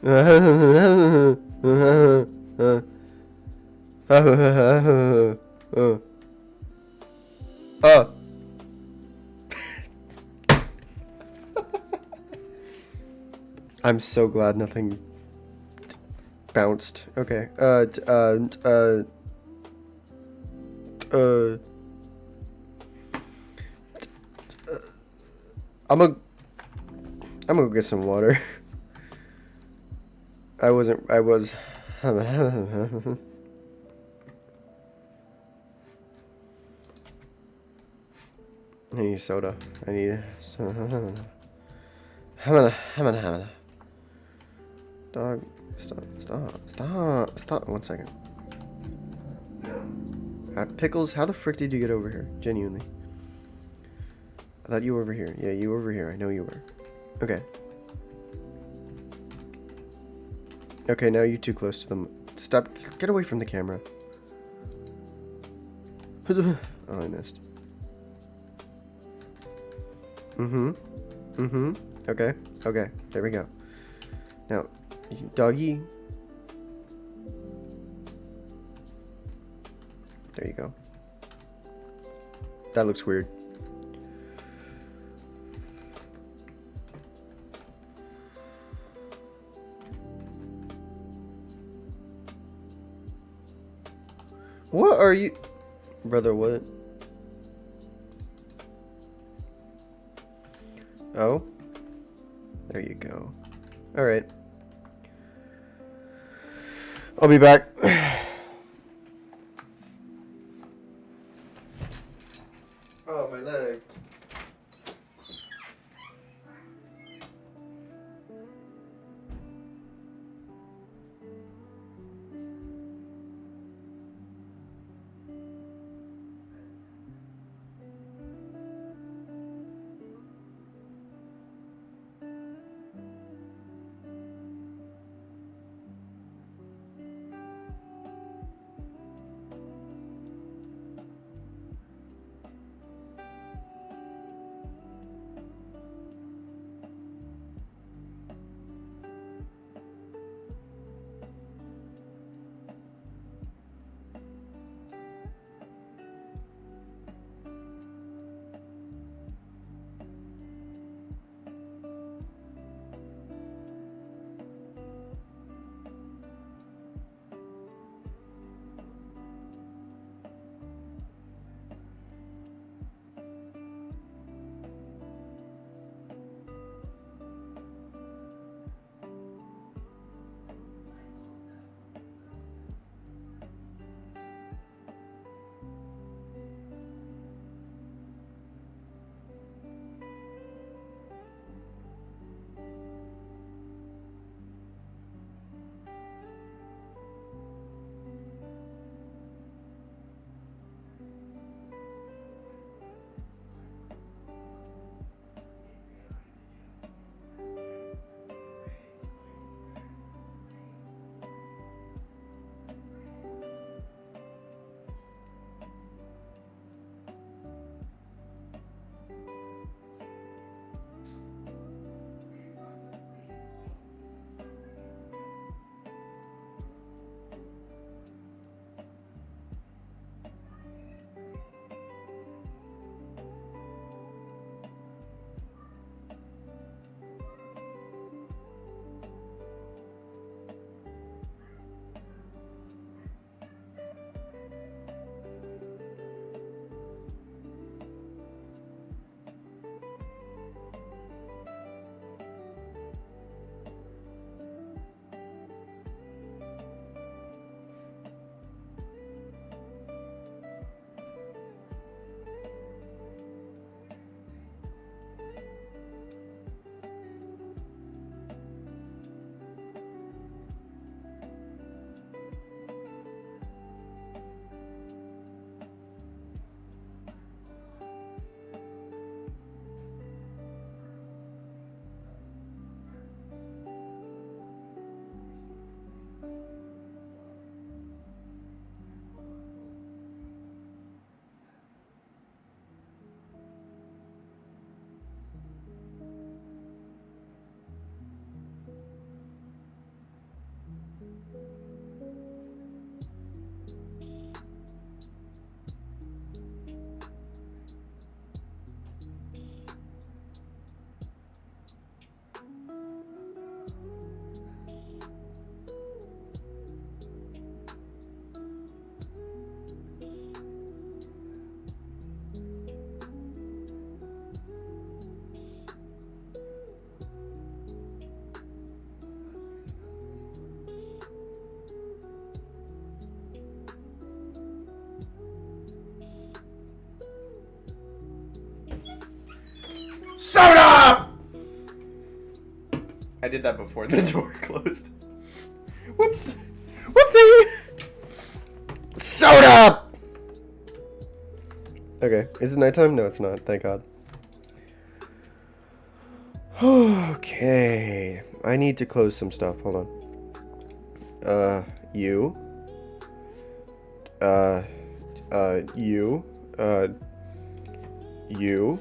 I'm so glad nothing bounced. Okay. I'm gonna go get some water. I was. I need soda. I need. Dog, stop. 1 second. Pickles, how the frick did you get over here? Genuinely. I thought you were over here. Yeah, you were over here. I know you were. Okay. Okay, now you're too close to them. Stop. Get away from the camera. Oh, I missed. Okay. Okay. There we go. Now, doggy. There you go. That looks weird. What are you... Brother, what? Oh? There you go. Alright. I'll be back. Oh, my leg. did that before the door closed. Whoops. Whoopsie! Soda! Okay, is it nighttime? No, it's not. Thank God. Okay. I need to close some stuff. Hold on. You. You. You.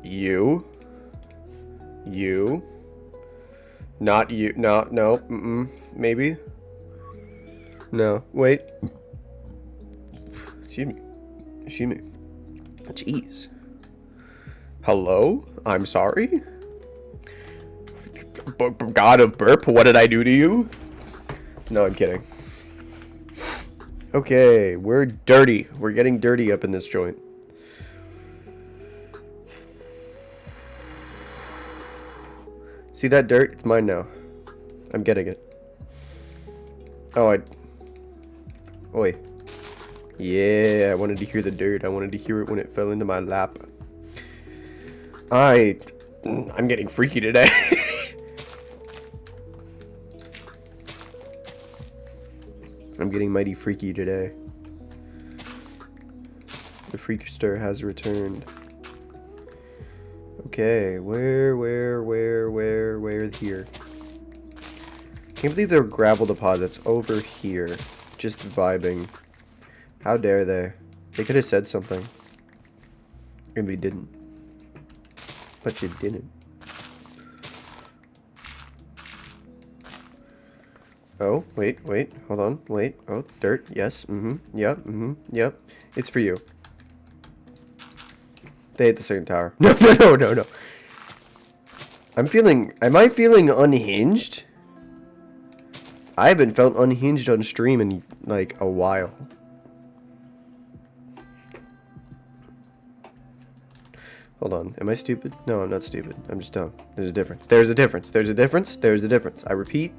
You. You. Not you. No, no. Maybe. No. Wait. Excuse me. Excuse me. Jeez. Hello? I'm sorry? God of burp, what did I do to you? No, I'm kidding. Okay, we're dirty. We're getting dirty up in this joint. See that dirt? It's mine now. I'm getting it. Oh, Oi. Yeah, I wanted to hear the dirt. I wanted to hear it when it fell into my lap. I'm getting freaky today. I'm getting mighty freaky today. The freakster has returned. Okay, where here? Can't believe there are gravel deposits over here. Just vibing. How dare they? They could have said something. And they didn't. But you didn't. Oh, wait, hold on, wait. Oh, dirt, yes, yep, yep. It's for you. They hit the second tower. No. Am I feeling unhinged? I haven't felt unhinged on stream in, like, a while. Hold on, am I stupid? No, I'm not stupid. I'm just dumb. There's a difference. There's a difference. There's a difference. There's a difference. I repeat,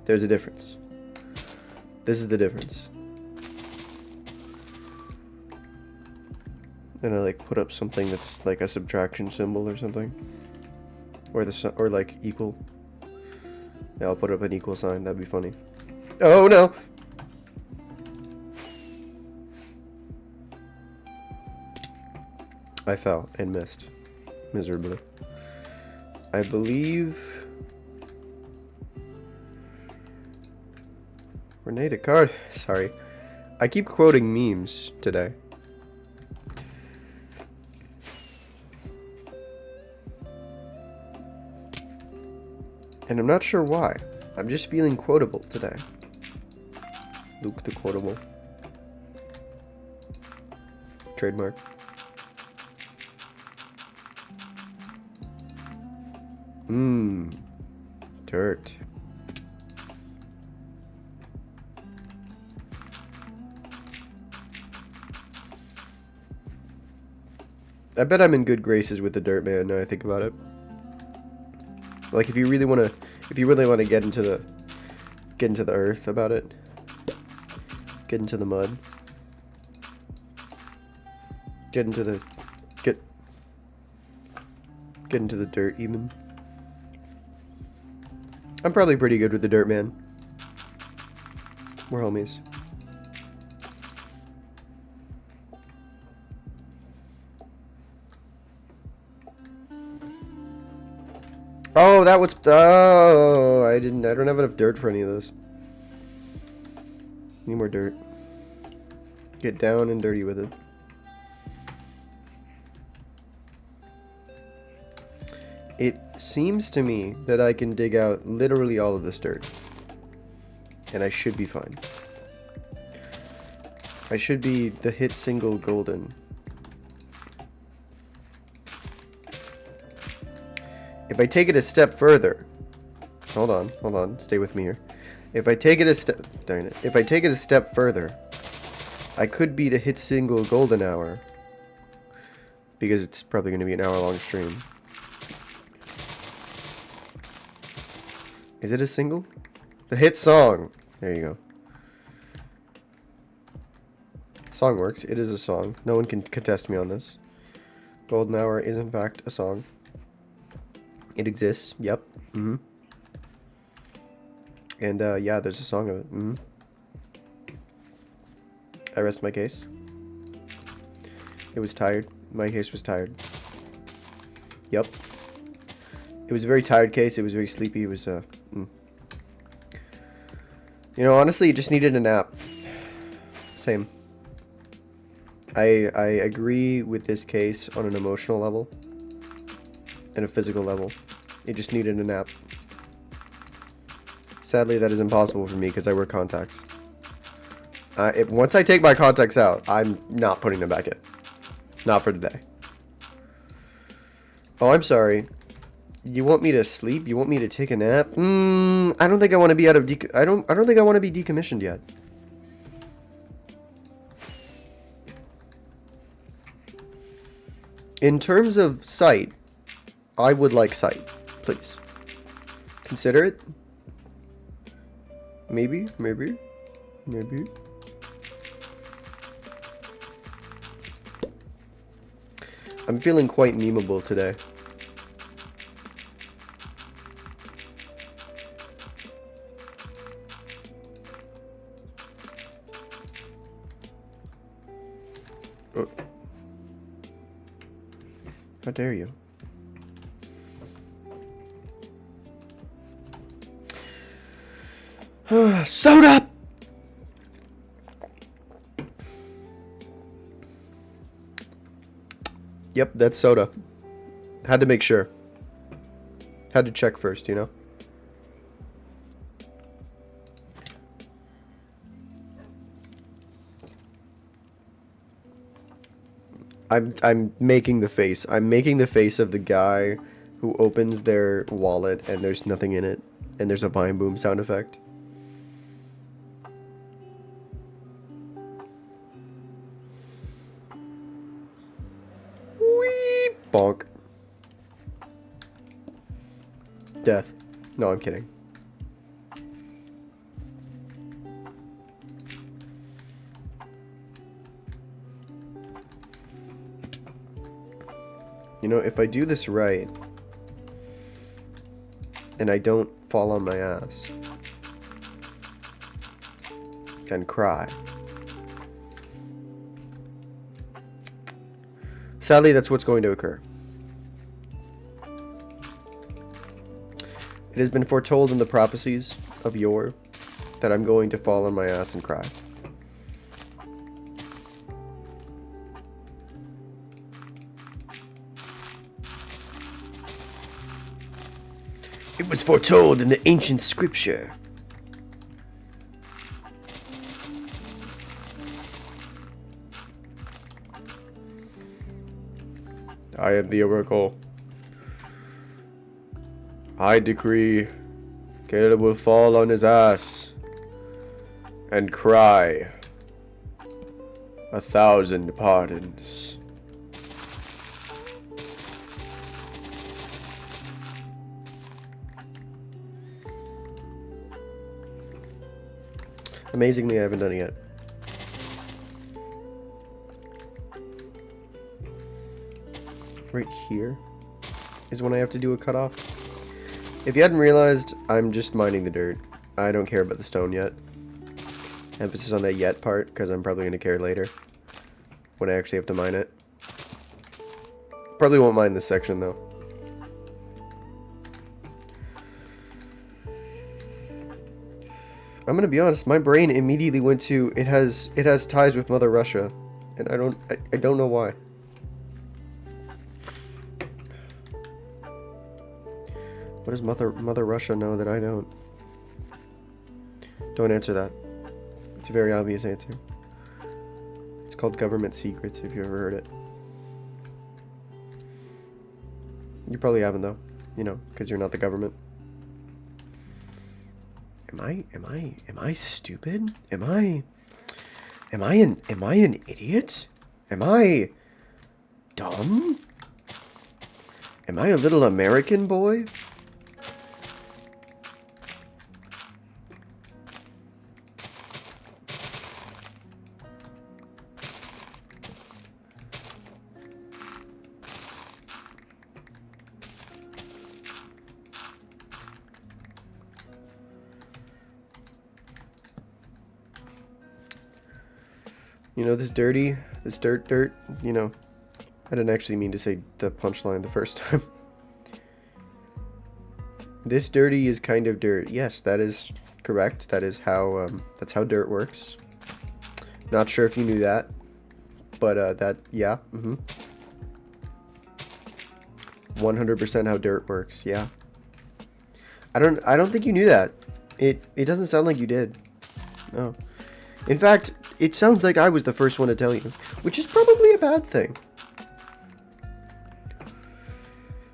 there's a difference. This is the difference. And I, like, put up something that's, like, a subtraction symbol or something. Or like, equal. Yeah, I'll put up an equal sign. That'd be funny. Oh, no! I fell and missed. Miserably. I believe... Renee Descartes. Sorry. I keep quoting memes today. And I'm not sure why. I'm just feeling quotable today. Luke the quotable. Trademark. Dirt. I bet I'm in good graces with the dirt man now I think about it. Like if you really want to get into the earth about it. Get into the mud. Get into the dirt even. I'm probably pretty good with the dirt man. We're homies. Oh, that was... Oh, I don't have enough dirt for any of this. Need more dirt. Get down and dirty with it. It seems to me that I can dig out literally all of this dirt. And I should be fine. I should be the hit single golden. If I take it a step further... Hold on, stay with me here. If I take it a step... Darn it. If I take it a step further, I could be the hit single golden hour. Because it's probably going to be an hour-long stream. Is it a single? The hit song! There you go. Song works. It is a song. No one can contest me on this. Golden Hour is in fact a song. It exists. Yep. Mm-hmm. And yeah, there's a song of it. Mm-hmm. I rest my case. It was tired. My case was tired. Yep. It was a very tired case. It was very sleepy. It was You know, honestly, it just needed a nap. Same. I agree with this case on an emotional level and a physical level. It just needed a nap. Sadly, that is impossible for me because I wear contacts. Once I take my contacts out, I'm not putting them back in. Not for today. Oh, I'm sorry. You want me to sleep? You want me to take a nap? I don't think I want to be out of I don't think I want to be decommissioned yet. In terms of sight, I would like sight, please. Consider it. Maybe. I'm feeling quite memeable today. Oh. How dare you? Soda! Yep, that's soda. Had to make sure. Had to check first, you know? I'm making the face. I'm making the face of the guy who opens their wallet and there's nothing in it. And there's a vine boom sound effect. Wee bonk. Death. No, I'm kidding. You know, if I do this right, and I don't fall on my ass, and cry. Sadly, that's what's going to occur. It has been foretold in the prophecies of yore that I'm going to fall on my ass and cry. It was foretold in the ancient scripture. I am the oracle. I decree Caleb will fall on his ass and cry 1,000 pardons. Amazingly, I haven't done it yet. Right here is when I have to do a cutoff. If you hadn't realized, I'm just mining the dirt. I don't care about the stone yet. Emphasis on that yet part, because I'm probably going to care later. When I actually have to mine it. Probably won't mine this section, though. I'm gonna be honest, my brain immediately went to it has ties with Mother Russia. And I don't know why. What does Mother Russia know that I don't? Don't answer that. It's a very obvious answer. It's called government secrets, if you ever heard it. You probably haven't though. You know, because you're not the government. Am I stupid? Am I an idiot? Am I dumb? Am I a little American boy? You know, this dirt, you know. I didn't actually mean to say the punchline the first time. This dirty is kind of dirt. Yes, that is correct. That is how, that's how dirt works. Not sure if you knew that, but, yeah, 100% how dirt works, yeah. I don't think you knew that. It doesn't sound like you did. No. In fact, it sounds like I was the first one to tell you, which is probably a bad thing.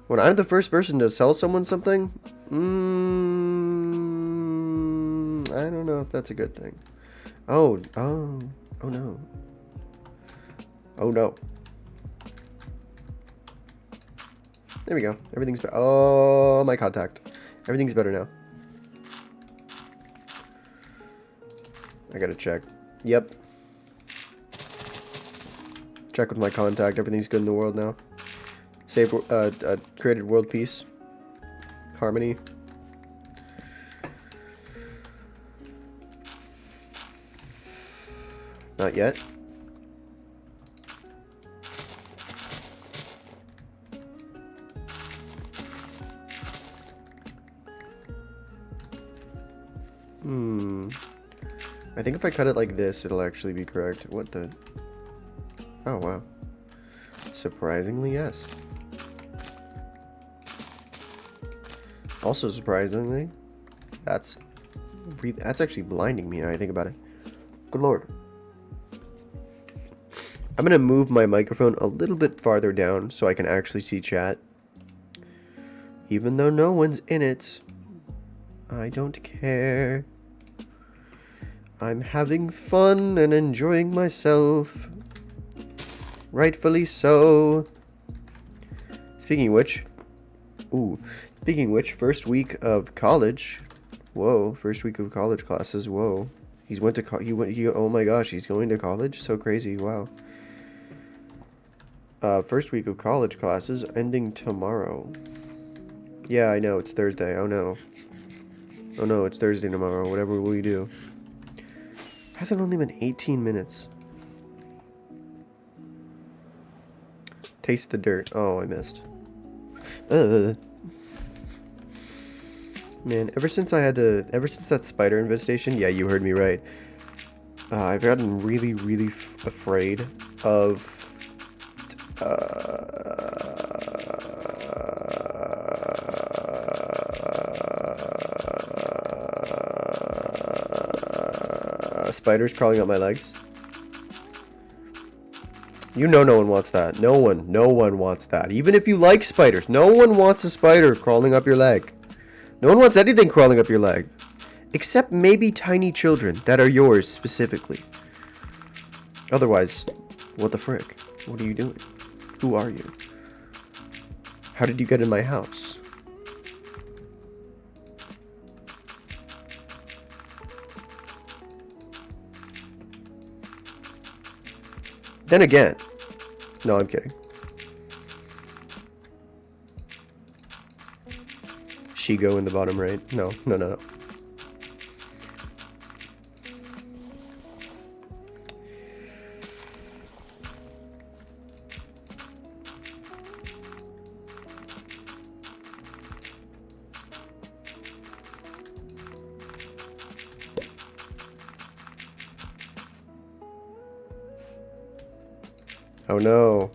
When I'm the first person to sell someone something, I don't know if that's a good thing. Oh no. Oh no. There we go. Everything's better. Oh, my contact. Everything's better now. I gotta check. Yep. Check with my contact. Everything's good in the world now. Saved, created world peace. Harmony. Not yet. I think if I cut it like this, it'll actually be correct. What the? Oh, wow. Surprisingly, yes. Also surprisingly, that's actually blinding me now I think about it. Good lord. I'm gonna move my microphone a little bit farther down so I can actually see chat. Even though no one's in it, I don't care. I'm having fun and enjoying myself. Rightfully so. Speaking of which, first week of college. Whoa, first week of college classes. Whoa. Oh my gosh, he's going to college? So crazy. Wow. First week of college classes ending tomorrow. Yeah, I know, it's Thursday. Oh no. Oh no, it's Thursday tomorrow. Whatever will you do? Has it only been 18 minutes? Taste the dirt. Oh, I missed. Man, ever since that spider infestation, yeah, you heard me right. I've gotten really, really afraid of spiders crawling up my legs. You know no one wants that. No one wants that. Even if you like spiders, no one wants a spider crawling up your leg. No one wants anything crawling up your leg. Except maybe tiny children that are yours specifically. Otherwise, what the frick? What are you doing? Who are you? How did you get in my house? Then again, no, I'm kidding. Shigo in the bottom right. No. Oh no.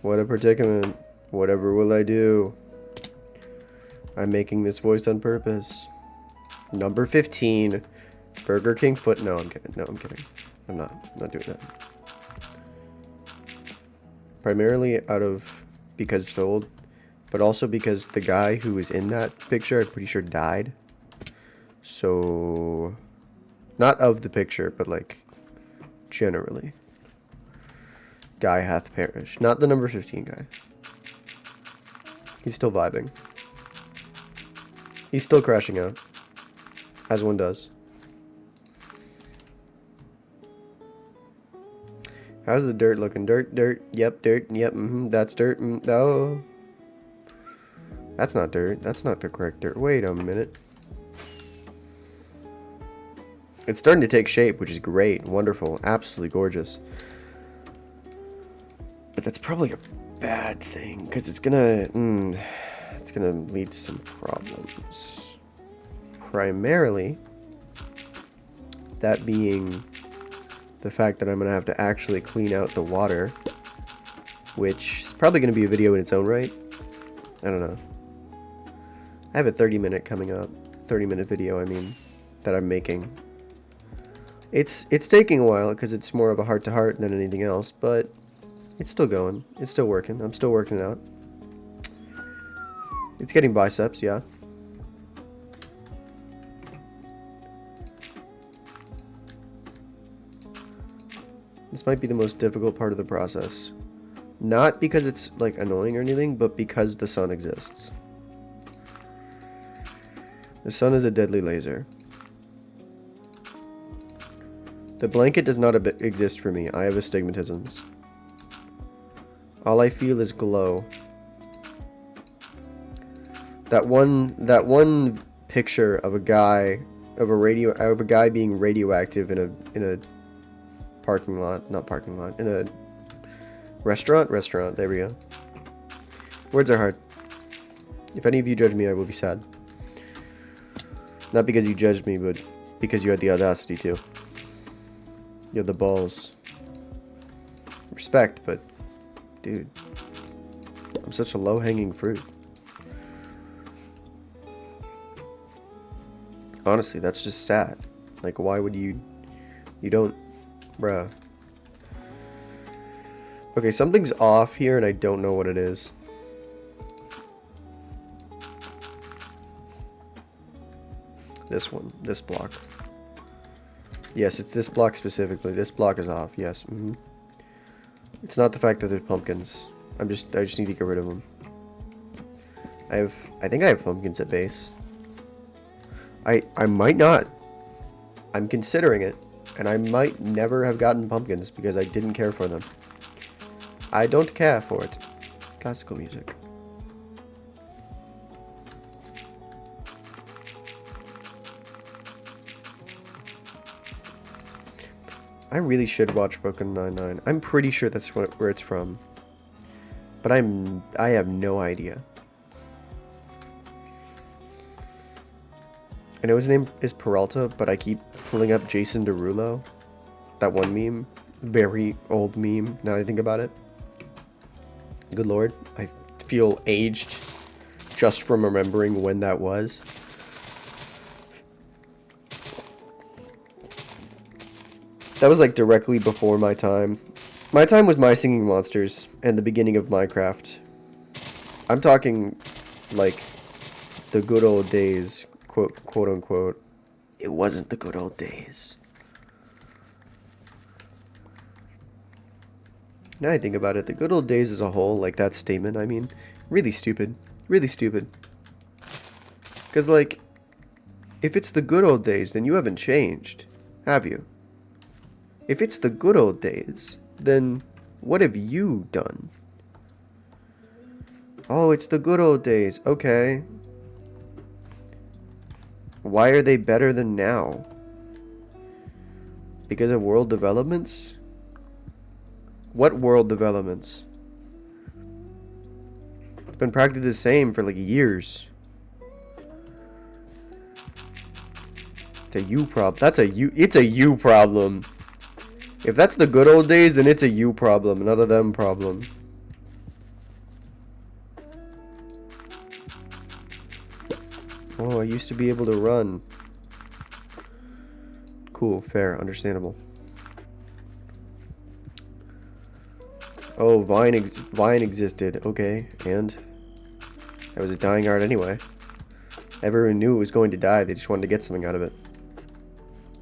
What a predicament. Whatever will I do? I'm making this voice on purpose. Number 15. Burger King foot. No, I'm kidding. No, I'm kidding. I'm not doing that. Primarily because it's old, but also because the guy who was in that picture, I'm pretty sure died. So, not of the picture, but like, generally. Guy hath perished. Not the number 15 guy. He's still vibing. He's still crashing out. As one does. How's the dirt looking? Dirt. Yep, dirt. Yep, that's dirt. Oh. That's not dirt. That's not the correct dirt. Wait a minute. It's starting to take shape, which is great, wonderful, absolutely gorgeous. But that's probably a bad thing, because it's gonna lead to some problems. Primarily, that being the fact that I'm gonna have to actually clean out the water, which is probably gonna be a video in its own right. I don't know. I have a 30-minute coming up, 30-minute video, I mean, that I'm making. It's taking a while because it's more of a heart-to-heart than anything else, but it's still going. It's still working. I'm still working it out. It's getting biceps, yeah. This might be the most difficult part of the process. Not because it's like annoying or anything, but because the sun exists. The sun is a deadly laser. The blanket does not exist for me. I have astigmatisms. All I feel is glow. That one picture of a guy being radioactive in a parking lot, not parking lot, in a restaurant, there we go. Words are hard. If any of you judge me, I will be sad. Not because you judged me, but because you had the audacity to. You have the balls. Respect, but dude, I'm such a low-hanging fruit. Honestly, that's just sad. Like, why would you don't, bruh. Okay, something's off here and I don't know what it is. This one, this block. Yes, it's this block specifically. This block is off, yes. It's not the fact that there's pumpkins. I just need to get rid of them. I think I have pumpkins at base. I might not. I'm considering it, and I might never have gotten pumpkins because I didn't care for them. I don't care for it. Classical music. I really should watch Brooklyn Nine-Nine. I'm pretty sure that's where it's from. But I have no idea. I know his name is Peralta, but I keep pulling up Jason Derulo. That one meme. Very old meme, now that I think about it. Good lord. I feel aged just from remembering when that was. That was like directly before my time. My time was My Singing Monsters and the beginning of Minecraft. I'm talking like the good old days, quote unquote. It wasn't the good old days. Now I think about it, the good old days as a whole, like that statement, I mean, really stupid. Really stupid. Because like, if it's the good old days, then you haven't changed, have you? If it's the good old days, then what have you done? Oh, it's the good old days. Okay. Why are they better than now? Because of world developments? What world developments? It's been practically the same for like years. It's a you problem. It's a you problem. If that's the good old days, then it's a you problem, not a them problem. Oh, I used to be able to run. Cool, fair, understandable. Oh, Vine existed. Okay, and? That was a dying art anyway. Everyone knew it was going to die, they just wanted to get something out of it.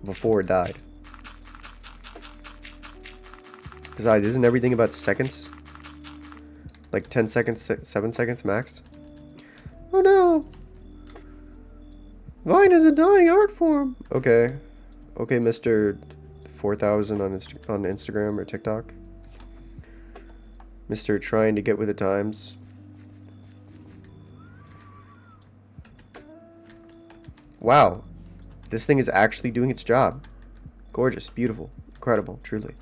Before it died. Besides, isn't everything about seconds? Like 10 seconds, 7 seconds max? Oh no! Vine is a dying art form! Okay. Okay, Mr. 4000 on Instagram or TikTok. Mr. Trying to get with the times. Wow. This thing is actually doing its job. Gorgeous, beautiful, incredible, truly.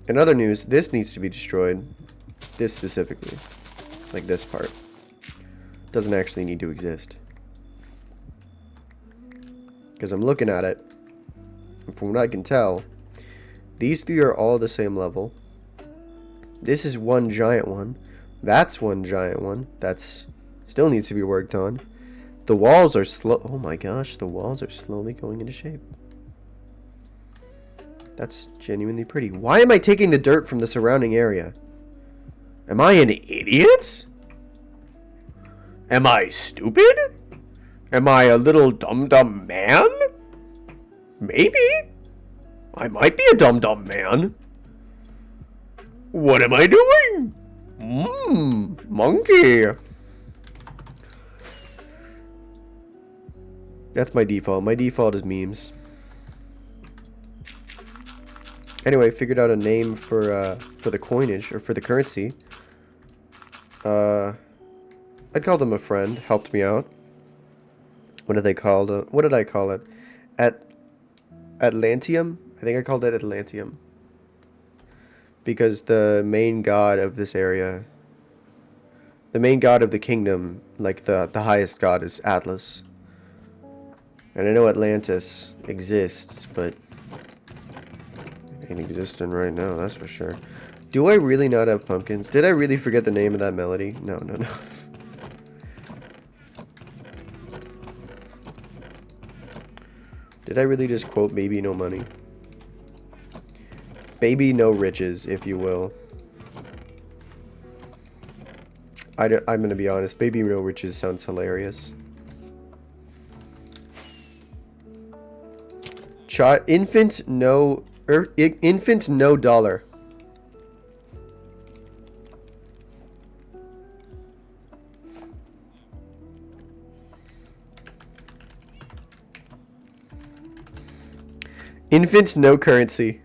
In other news, this needs to be destroyed. This specifically. Like this part. Doesn't actually need to exist. Because I'm looking at it. And from what I can tell, these three are all the same level. This is one giant one. That's one giant one. That's still needs to be worked on. The walls are slow. Oh my gosh, the walls are slowly going into shape. That's genuinely pretty. Why am I taking the dirt from the surrounding area? Am I an idiot? Am I stupid? Am I a little dumb man? Maybe. I might be a dumb man. What am I doing? Monkey. That's my default. My default is memes. Anyway, figured out a name for the coinage, or for the currency. I'd call them a friend. Helped me out. What did they call it? What did I call it? Atlantium? I think I called it Atlantium. Because the main god of this area, the main god of the kingdom, like the highest god, is Atlas. And I know Atlantis exists, but it ain't existing right now, that's for sure. Do I really not have pumpkins? Did I really forget the name of that melody? No. Did I really just quote Baby No Money? Baby No Riches, if you will. I'm gonna be honest, Baby No Riches sounds hilarious. Infant no dollar. Infant no currency.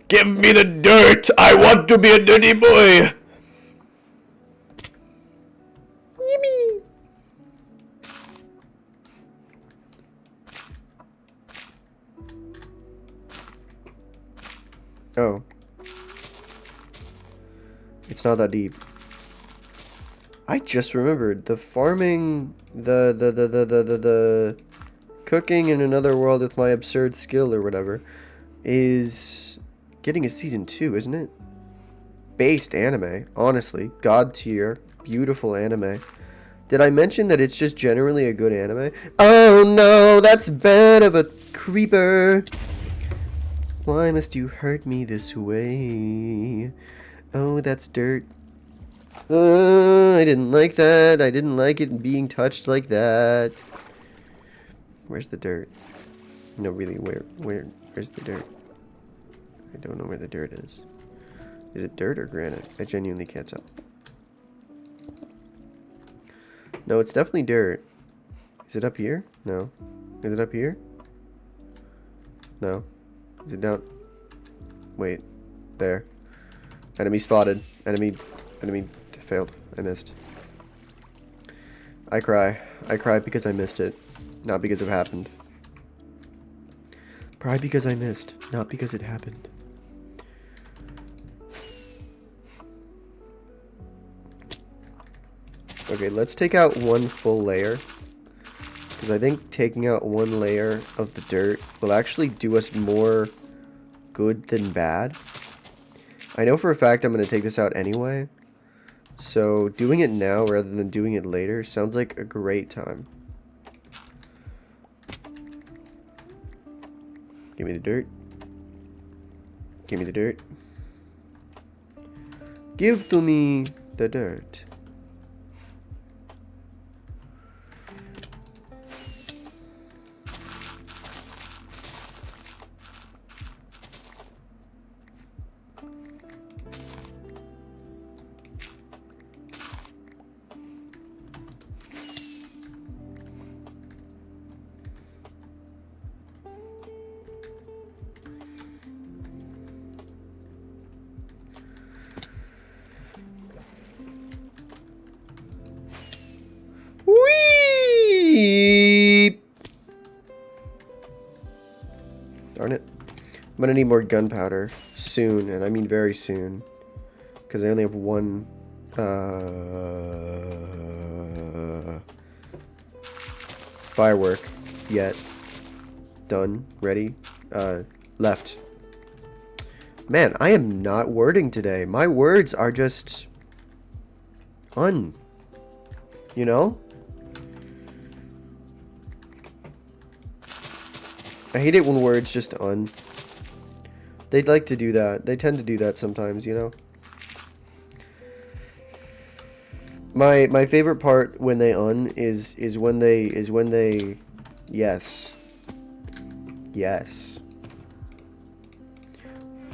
Give me the dirt! I want to be a dirty boy! Yippee! Oh. It's not that deep. I just remembered the farming, the cooking in another world with my absurd skill or whatever is getting a season 2, isn't it? Based anime, honestly, god tier, beautiful anime. Did I mention that it's just generally a good anime? Oh no, that's bad of a creeper. Why must you hurt me this way? Oh, that's dirt. I didn't like that. I didn't like it being touched like that. Where's the dirt? No, really, where's the dirt? I don't know where the dirt is. Is it dirt or granite? I genuinely can't tell. No, it's definitely dirt. Is it up here? No. Is it up here? No. Is it down? Wait. There. Enemy spotted. Enemy failed. I missed. I cry. I cry because I missed it. Not because it happened. Cry because I missed. Not because it happened. Okay, let's take out one full layer. Because I think taking out one layer of the dirt will actually do us more good than bad. I know for a fact I'm going to take this out anyway. So doing it now rather than doing it later sounds like a great time. Give me the dirt. Give me the dirt. Give to me the dirt. I'm gonna need more gunpowder soon, and I mean very soon. Because I only have one... firework yet. Done. Ready. Left. Man, I am not wording today. My words are just... you know? I hate it when words just They'd like to do that. They tend to do that sometimes, you know? My favorite part when they is when they yes. Yes.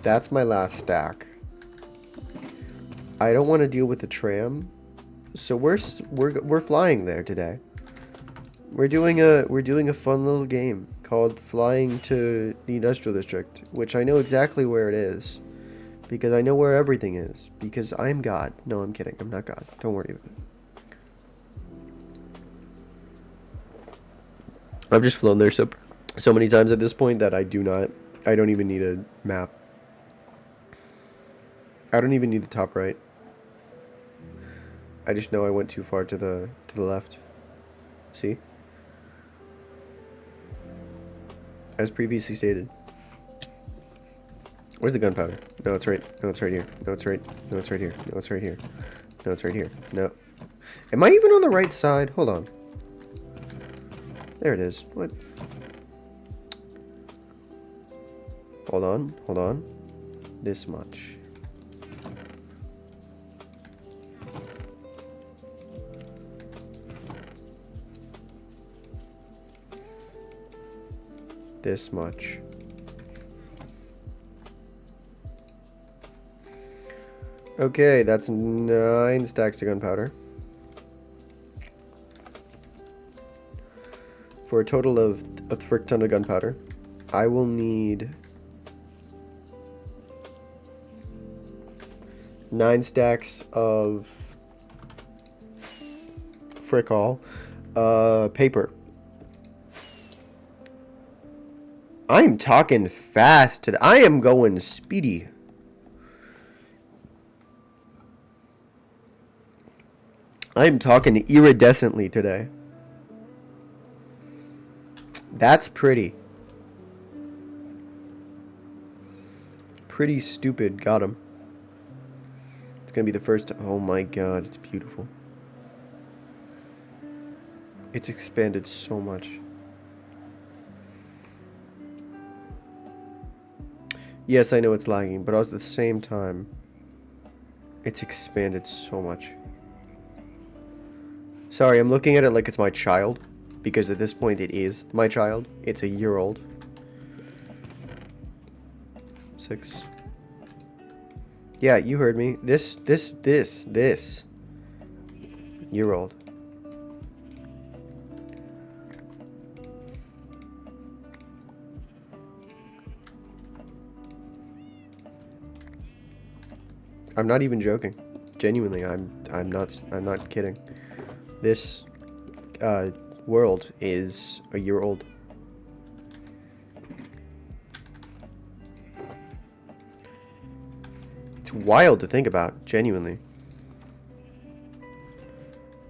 That's my last stack. I don't want to deal with the tram. So we're flying there today. We're doing a fun little game called Flying to the Industrial District, which I know exactly where it is. Because I know where everything is. Because I'm God. No, I'm kidding. I'm not God. Don't worry about it. I've just flown there so many times at this point that I don't even need a map. I don't even need the top right. I just know I went too far to the left. See? As previously stated. Where's the gunpowder? No, it's right. No, it's right here. No, it's right. No, it's right here. No, it's right here. No, it's right here. No. Am I even on the right side? Hold on. There it is. What? Hold on. Hold on. This much. This much. Okay, that's 9 stacks of gunpowder. For a total of a frick ton of gunpowder. I will need 9 stacks of frick all paper. I'm talking fast today. I am going speedy. I'm talking iridescently today. That's pretty. Pretty stupid. Got him. It's gonna be the first. Oh my god, it's beautiful. It's expanded so much. Yes, I know it's lagging, but at the same time, it's expanded so much. Sorry, I'm looking at it like it's my child, because at this point it is my child. It's a year old. 6. Yeah, you heard me. This. Year old. I'm not even joking. Genuinely, I'm not kidding. This world is a year old. It's wild to think about, genuinely.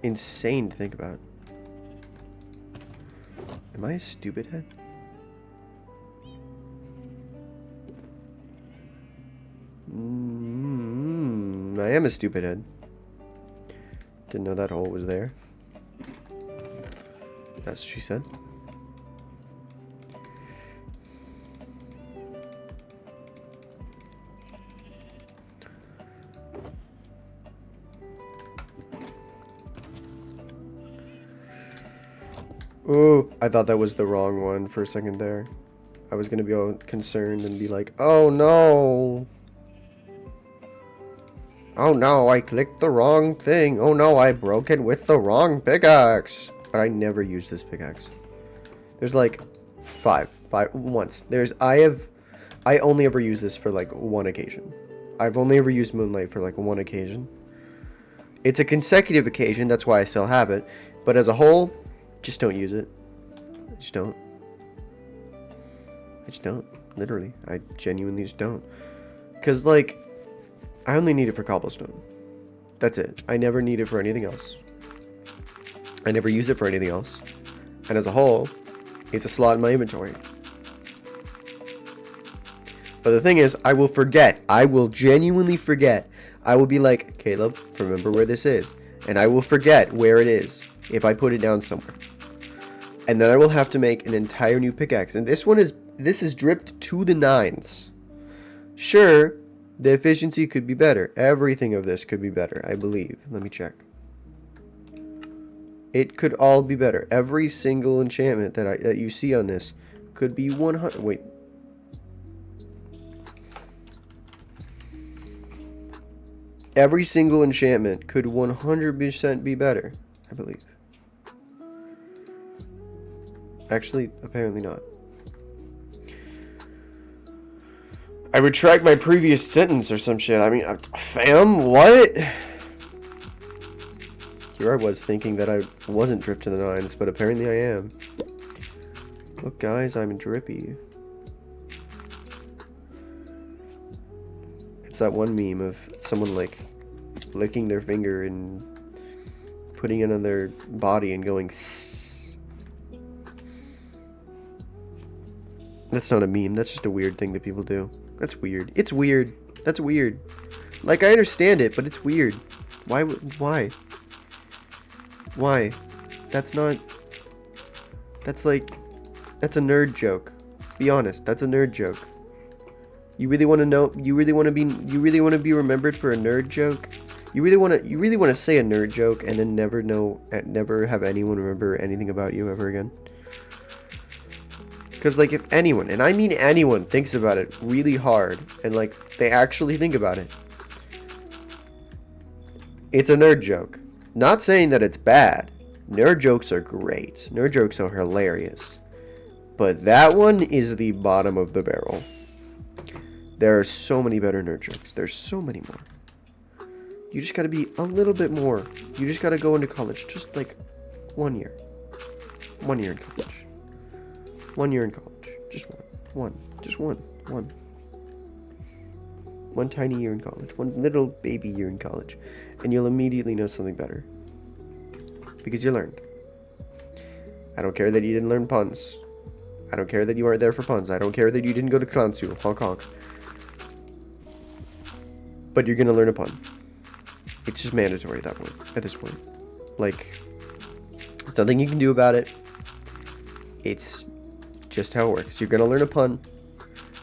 Insane to think about. Am I a stupid head? I am a stupid head. Didn't know that hole was there. That's what she said. Oh, I thought that was the wrong one for a second there. I was gonna be all concerned and be like, oh no. Oh no, I clicked the wrong thing. Oh no, I broke it with the wrong pickaxe. But I never use this pickaxe. There's like five once. I only ever use this for like one occasion. I've only ever used Moonlight for like one occasion. It's a consecutive occasion, that's why I still have it. But as a whole, just don't use it. Just don't. I just don't. Literally. I genuinely just don't. Because, like, I only need it for cobblestone. That's it. I never need it for anything else. I never use it for anything else. And as a whole, it's a slot in my inventory. But the thing is, I will forget. I will genuinely forget. I will be like, Caleb, remember where this is. And I will forget where it is if I put it down somewhere. And then I will have to make an entire new pickaxe. And this is dripped to the nines. Sure, the efficiency could be better. Everything of this could be better, I believe. Let me check. It could all be better. Every single enchantment that you see on this could be 100. Wait. Every single enchantment could 100% be better, I believe. Actually, apparently not. I retract my previous sentence or some shit. I mean, fam, what? Here I was thinking that I wasn't dripped to the nines, but apparently I am. Look, guys, I'm drippy. It's that one meme of someone, like, licking their finger and putting it on their body and going, sss. That's not a meme. That's just a weird thing that people do. That's weird. It's weird. That's weird. Like, I understand it, but it's weird. Why? Why? That's not... That's like... That's a nerd joke. Be honest. That's a nerd joke. You really want to know... You really want to be remembered for a nerd joke? You really want to say a nerd joke and then never have anyone remember anything about you ever again? Because, like, if anyone, and I mean anyone, thinks about it really hard, and, like, they actually think about it, it's a nerd joke. Not saying that it's bad. Nerd jokes are great. Nerd jokes are hilarious. But that one is the bottom of the barrel. There are so many better nerd jokes. There's so many more. You just gotta be a little bit more. You just gotta go into college. Just, like, 1 year. 1 year in college. 1 year in college. Just one. Just one. One tiny year in college. One little baby year in college. And you'll immediately know something better. Because you learned. I don't care that you didn't learn puns. I don't care that you weren't there for puns. I don't care that you didn't go to clown school. Honk honk. But you're gonna learn a pun. It's just mandatory at this point. Like, there's nothing you can do about it. It's just how it works. You're gonna learn a pun,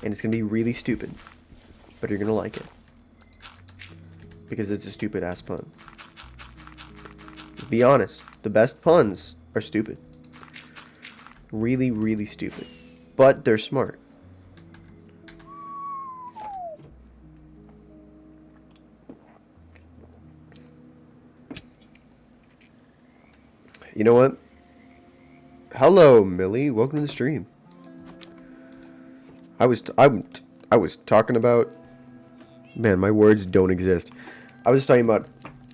and it's gonna be really stupid, but you're gonna like it because it's a stupid ass pun. Just be honest. The best puns are stupid. Really, really stupid, but they're smart. You know what? Hello, Millie. Welcome to the stream. I was talking about... Man, my words don't exist. I was talking about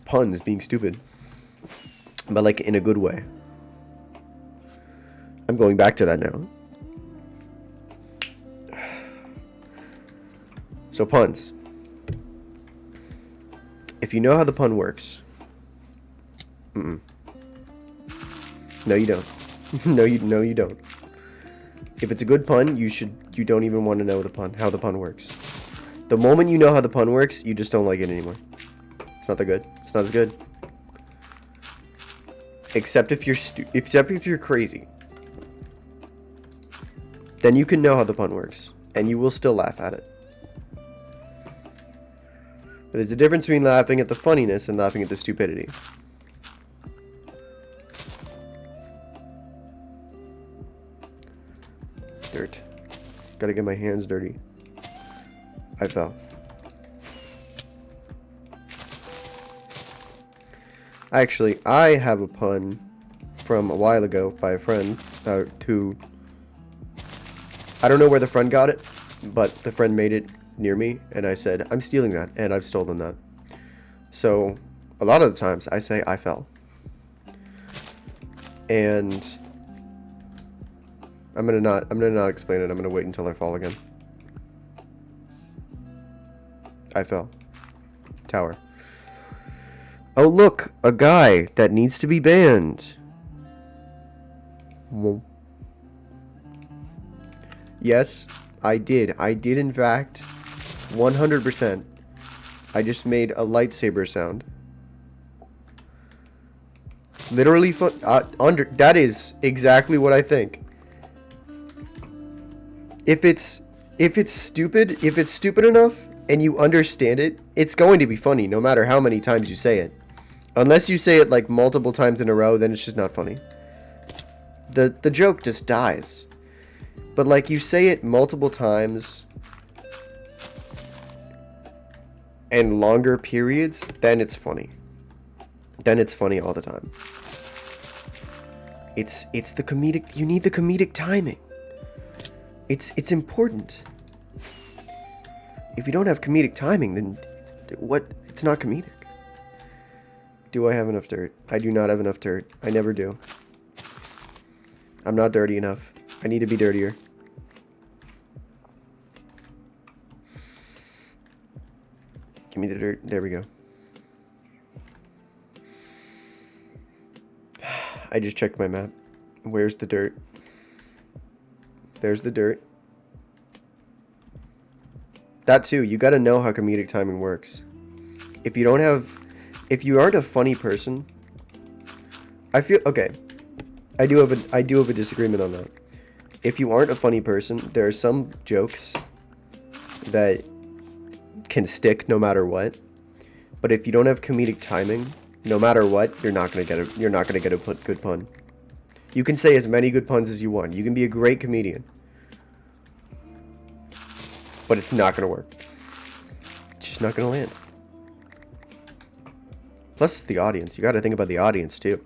puns being stupid. But, like, in a good way. I'm going back to that now. So, puns. If you know how the pun works... No, you don't. No, you don't. If it's a good pun, you don't even want to know how the pun works. The moment you know how the pun works, you just don't like it anymore. It's not that good. It's not as good. Except if you're crazy. Then you can know how the pun works, and you will still laugh at it. But there's a difference between laughing at the funniness and laughing at the stupidity. Dirt. Gotta get my hands dirty. I fell. Actually, I have a pun from a while ago by a friend who... I don't know where the friend got it, but the friend made it near me, and I said, I'm stealing that, and I've stolen that. So, a lot of the times, I say, I fell. And... I'm gonna not explain it. I'm gonna wait until I fall again. I fell. Tower. Oh, look! A guy that needs to be banned. Whoa. Yes, I did. I did, in fact. 100%. I just made a lightsaber sound. Literally that is exactly what I think. If it's stupid enough and you understand it, it's going to be funny no matter how many times you say it. Unless you say it like multiple times in a row, then it's just not funny. The joke just dies. But like you say it multiple times and longer periods, then it's funny. Then it's funny all the time. It's the comedic, you need the comedic timing. It's important. If you don't have comedic timing, then it's not comedic. Do I have enough dirt? I do not have enough dirt. I never do. I'm not dirty enough. I need to be dirtier. Give me the dirt. There we go. I just checked my map. Where's the dirt? There's the dirt. That too, you gotta know how comedic timing works. If you aren't a funny person, I feel, okay, I do have a disagreement on that. If you aren't a funny person, there are some jokes that can stick no matter what. But if you don't have comedic timing, no matter what, you're not gonna get a good pun. You can say as many good puns as you want. You can be a great comedian, but it's not gonna work. It's just not gonna land. Plus, it's the audience. You gotta think about the audience too.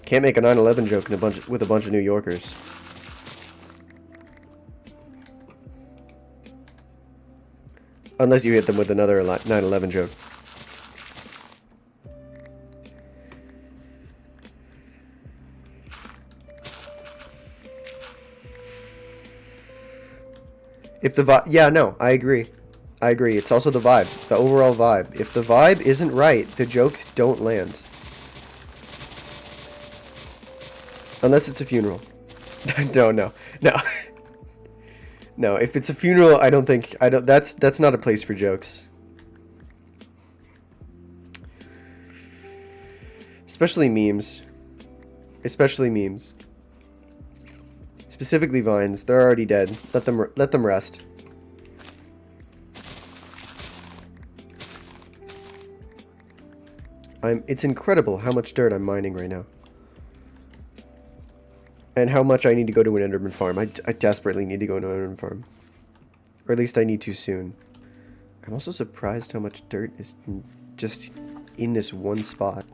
Can't make a 9/11 joke with a bunch of New Yorkers. Unless you hit them with another 9/11 joke. If the vibe, yeah, no, I agree. I agree. It's also the vibe, the overall vibe. If the vibe isn't right, the jokes don't land. Unless it's a funeral. No. No, if it's a funeral, that's not a place for jokes. Especially memes. Specifically vines. They're already dead. Let them rest. It's incredible how much dirt I'm mining right now. And how much I need to go to an Enderman farm. I desperately need to go to an Enderman farm. Or at least I need to soon. I'm also surprised how much dirt is just in this one spot.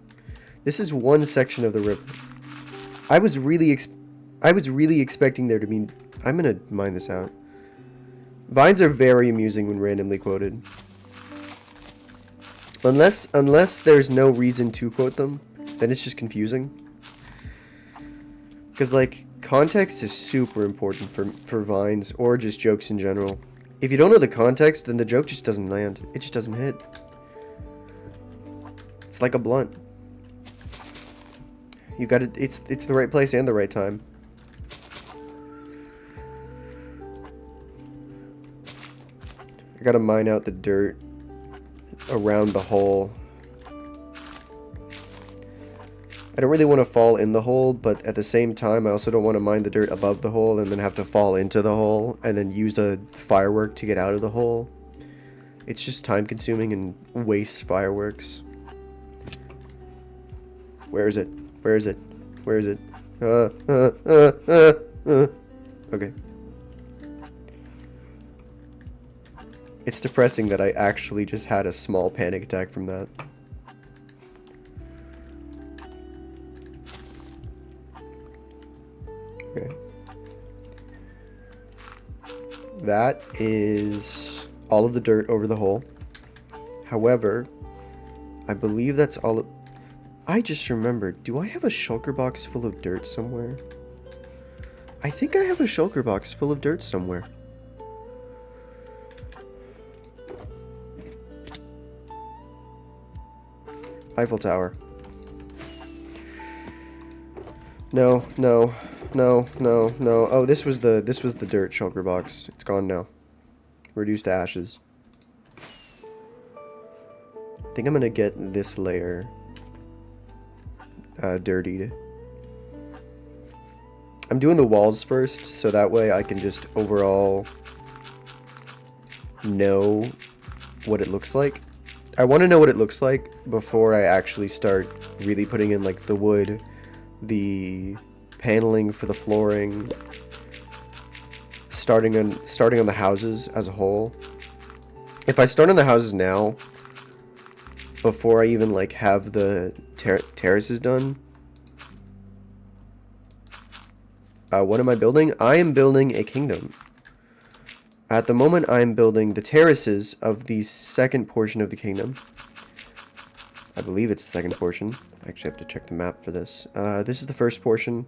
This is one section of the river. I was really expecting there to be... I'm gonna mine this out. Vines are very amusing when randomly quoted. Unless there's no reason to quote them, then it's just confusing. Because, like, context is super important for vines, or just jokes in general. If you don't know the context, then the joke just doesn't land. It just doesn't hit. It's like a blunt. You gotta, it's the right place and the right time. I gotta mine out the dirt around the hole. I don't really want to fall in the hole, but at the same time, I also don't want to mine the dirt above the hole and then have to fall into the hole and then use a firework to get out of the hole. It's just time consuming and wastes fireworks. Where is it? Where is it? Where is it? Okay. It's depressing that I actually just had a small panic attack from that. Okay. That is all of the dirt over the hole. However, I believe that's all of... I just remembered, do I have a shulker box full of dirt somewhere? I think I have a shulker box full of dirt somewhere. Eiffel Tower. No, no, no, no, no. Oh, this was the dirt shulker box. It's gone now. Reduced to ashes. I think I'm gonna get this layer dirtied. I'm doing the walls first, so that way I can just overall know what it looks like. I want to know what it looks like before I actually start really putting in like the wood, the paneling for the flooring, starting on the houses as a whole. If I start on the houses now, before I even like have the terraces done, what am I building? I am building a kingdom. At the moment, I am building the terraces of the second portion of the kingdom. I believe it's the second portion. I actually have to check the map for this. This is the first portion.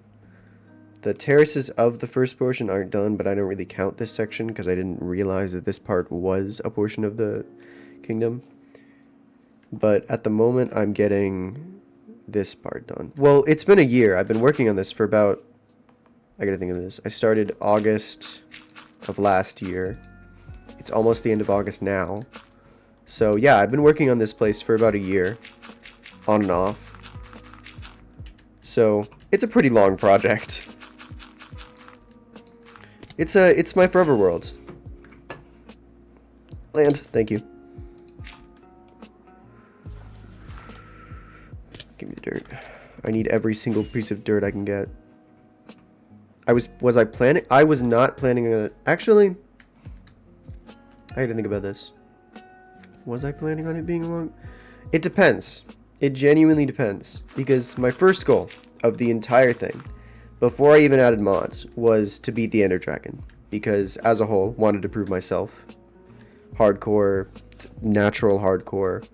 The terraces of the first portion aren't done, but I don't really count this section because I didn't realize that this part was a portion of the kingdom. But at the moment, I'm getting this part done. Well, it's been a year. I've been working on this for about... I gotta think of this. I started August of last year. It's almost the end of August now. So yeah, I've been working on this place for about a year. On and off. So, it's a pretty long project. It's my forever world. Land, thank you. Give me the dirt. I need every single piece of dirt I can get. Was I planning? I was not planning on it. Actually, I had to think about this. Was I planning on it being long? It depends. It genuinely depends. Because my first goal of the entire thing, before I even added mods, was to beat the Ender Dragon. Because, as a whole, wanted to prove myself. Hardcore, natural hardcore.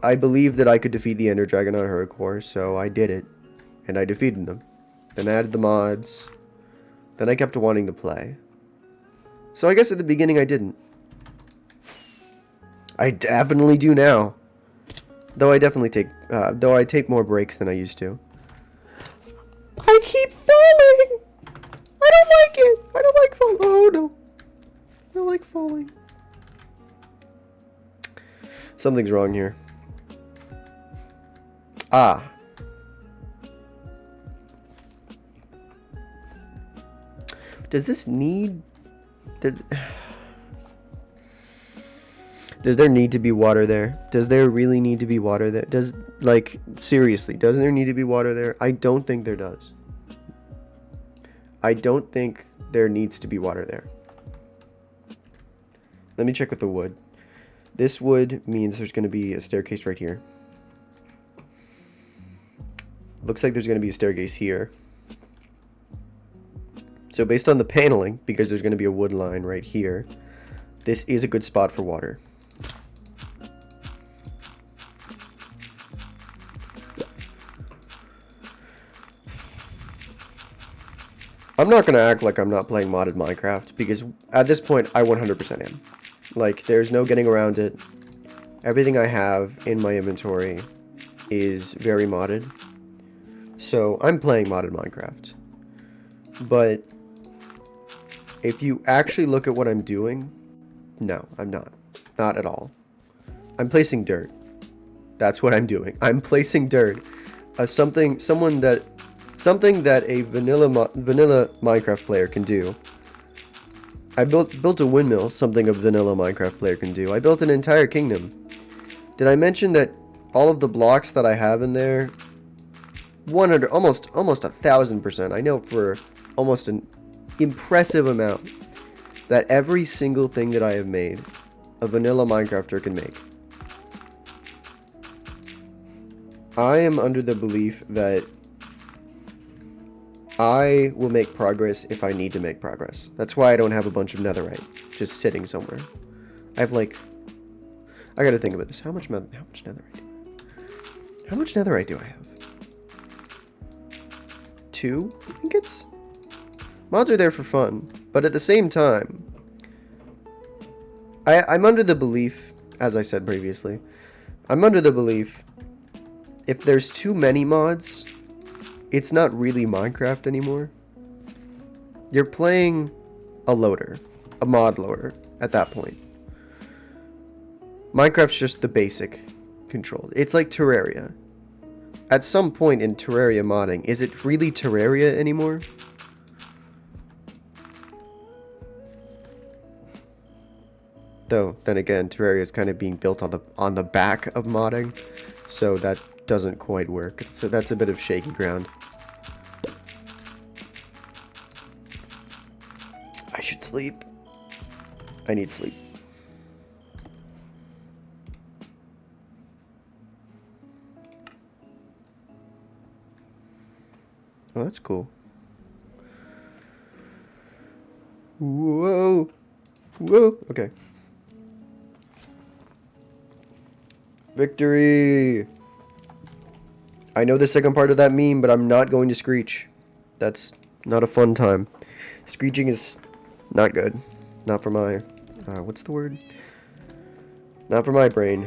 I believed that I could defeat the Ender Dragon on hardcore, so I did it. And I defeated them. Then I added the mods. Then I kept wanting to play. So I guess at the beginning I didn't. I definitely do now. Though I definitely take, though I take more breaks than I used to. I keep falling! I don't like it! I don't like falling. Oh no. I don't like falling. Something's wrong here. Ah. Does this need... Does there need to be water there? Does there really need to be water there? Like, seriously, doesn't there need to be water there? I don't think there does. I don't think there needs to be water there. Let me check with the wood. This wood means there's going to be a staircase right here. Looks like there's going to be a staircase here. So based on the paneling, because there's going to be a wood line right here, this is a good spot for water. I'm not going to act like I'm not playing modded Minecraft, because at this point, I 100% am. Like, there's no getting around it. Everything I have in my inventory is very modded. So, I'm playing modded Minecraft. But if you actually look at what I'm doing, no, I'm not. Not at all. I'm placing dirt. That's what I'm doing. I'm placing dirt. Something that a vanilla Minecraft player can do. I built a windmill, something a vanilla Minecraft player can do. I built an entire kingdom. Did I mention that all of the blocks that I have in there, 100, almost 1,000%, I know for almost an impressive amount, that every single thing that I have made, a vanilla Minecrafter can make. I am under the belief that I will make progress if I need to make progress. That's why I don't have a bunch of netherite just sitting somewhere. I have like... I gotta think about this. How much netherite do I have? How much netherite do I have? 2 ingots? Mods are there for fun, but at the same time, I'm under the belief, as I said previously, I'm under the belief if there's too many mods, it's not really Minecraft anymore. You're playing a loader, a mod loader at that point. Minecraft's just the basic controls. It's like Terraria. At some point in Terraria modding, is it really Terraria anymore? Though, then again, Terraria is kind of being built on the back of modding, so that doesn't quite work. So that's a bit of shaky ground. I should sleep. I need sleep. Oh, that's cool. Whoa. Whoa. Okay. Victory! I know the second part of that meme, but I'm not going to screech. That's not a fun time. Screeching is not good. Not for my... what's the word? Not for my brain.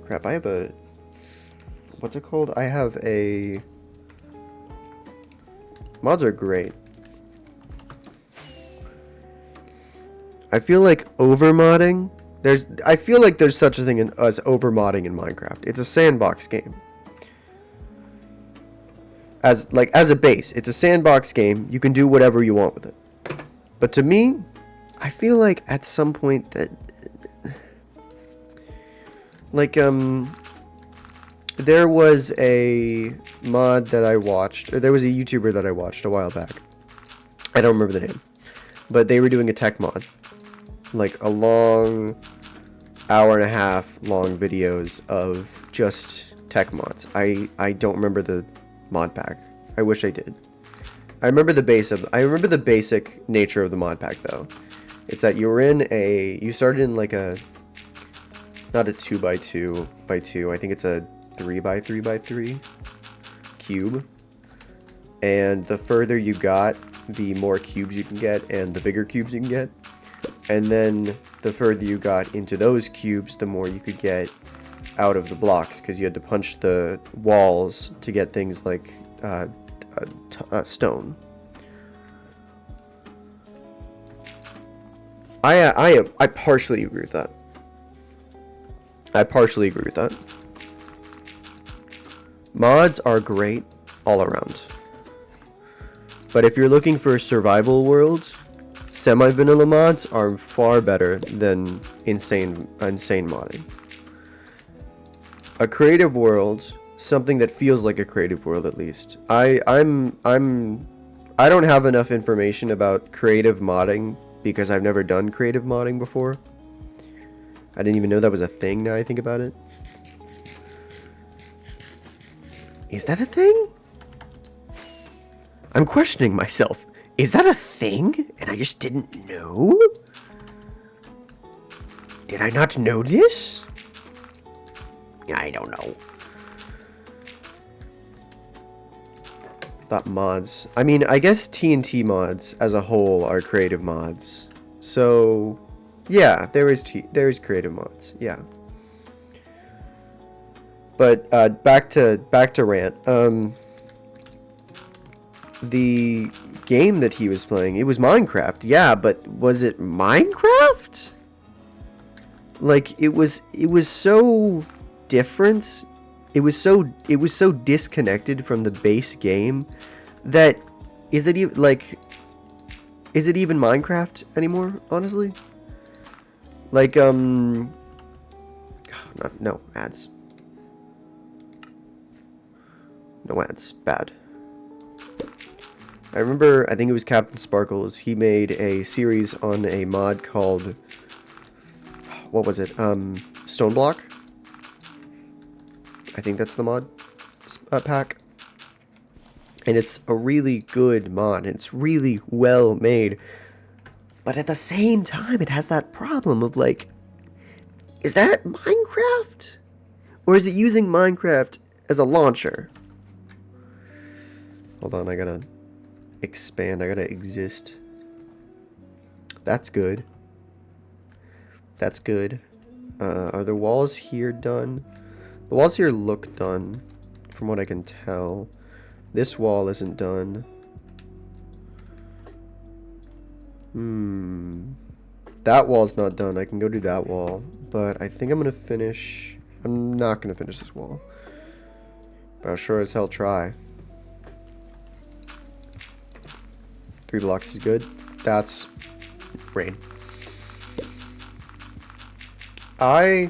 Crap, I have a... What's it called? I have a... Mods are great. I feel like overmodding... I feel like there's such a thing as overmodding in Minecraft. It's a sandbox game. As a base, it's a sandbox game. You can do whatever you want with it. But to me, I feel like at some point that... there was a mod that I watched, or there was a YouTuber that I watched a while back. I don't remember the name. But they were doing a tech mod. Like a long hour-and-a-half long videos of just tech mods. I don't remember the mod pack. I wish I did. I remember the basic nature of the mod pack though. It's that you started in like a, not a 2x2x2, I think it's a 3x3x3 cube. And the further you got, the more cubes you can get and the bigger cubes you can get. And then the further you got into those cubes, the more you could get out of the blocks, because you had to punch the walls to get things like stone. I partially agree with that. Mods are great all around. But if you're looking for survival worlds, semi-vanilla mods are far better than insane modding. A creative world, something that feels like a creative world at least. I don't have enough information about creative modding because I've never done creative modding before. I didn't even know that was a thing now I think about it. Is that a thing? I'm questioning myself. Is that a thing? And I just didn't know? Did I not know this? I don't know. Thought mods. I mean, I guess TNT mods as a whole are creative mods. So, yeah, there is creative mods. Yeah. But back to rant. The game that he was playing, it was Minecraft. Yeah, but was it Minecraft? Like it was so different. It was so disconnected from the base game that is it even Minecraft anymore, honestly? Like no ads. No ads. Bad. I remember, I think it was Captain Sparkles, he made a series on a mod called, what was it, Stoneblock? I think that's the mod pack. And it's a really good mod, and it's really well made. But at the same time, it has that problem of like, is that Minecraft? Or is it using Minecraft as a launcher? Hold on, I gotta expand. I gotta exist. That's good. That's good. Are the walls here done? The walls here look done, from what I can tell. This wall isn't done. That wall's not done. I can go do that wall. But I think I'm gonna finish... I'm not gonna finish this wall. But I'll sure as hell try. 3 blocks is good. That's... rain. I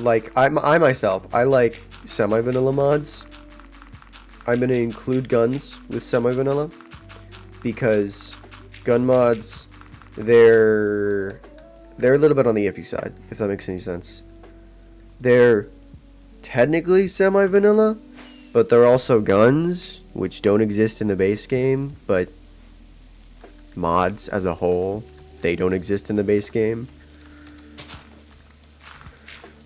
myself, I like semi-vanilla mods. I'm gonna include guns with semi-vanilla. Because gun mods, they're a little bit on the iffy side, if that makes any sense. They're technically semi-vanilla, but they're also guns, which don't exist in the base game, but mods as a whole, they don't exist in the base game.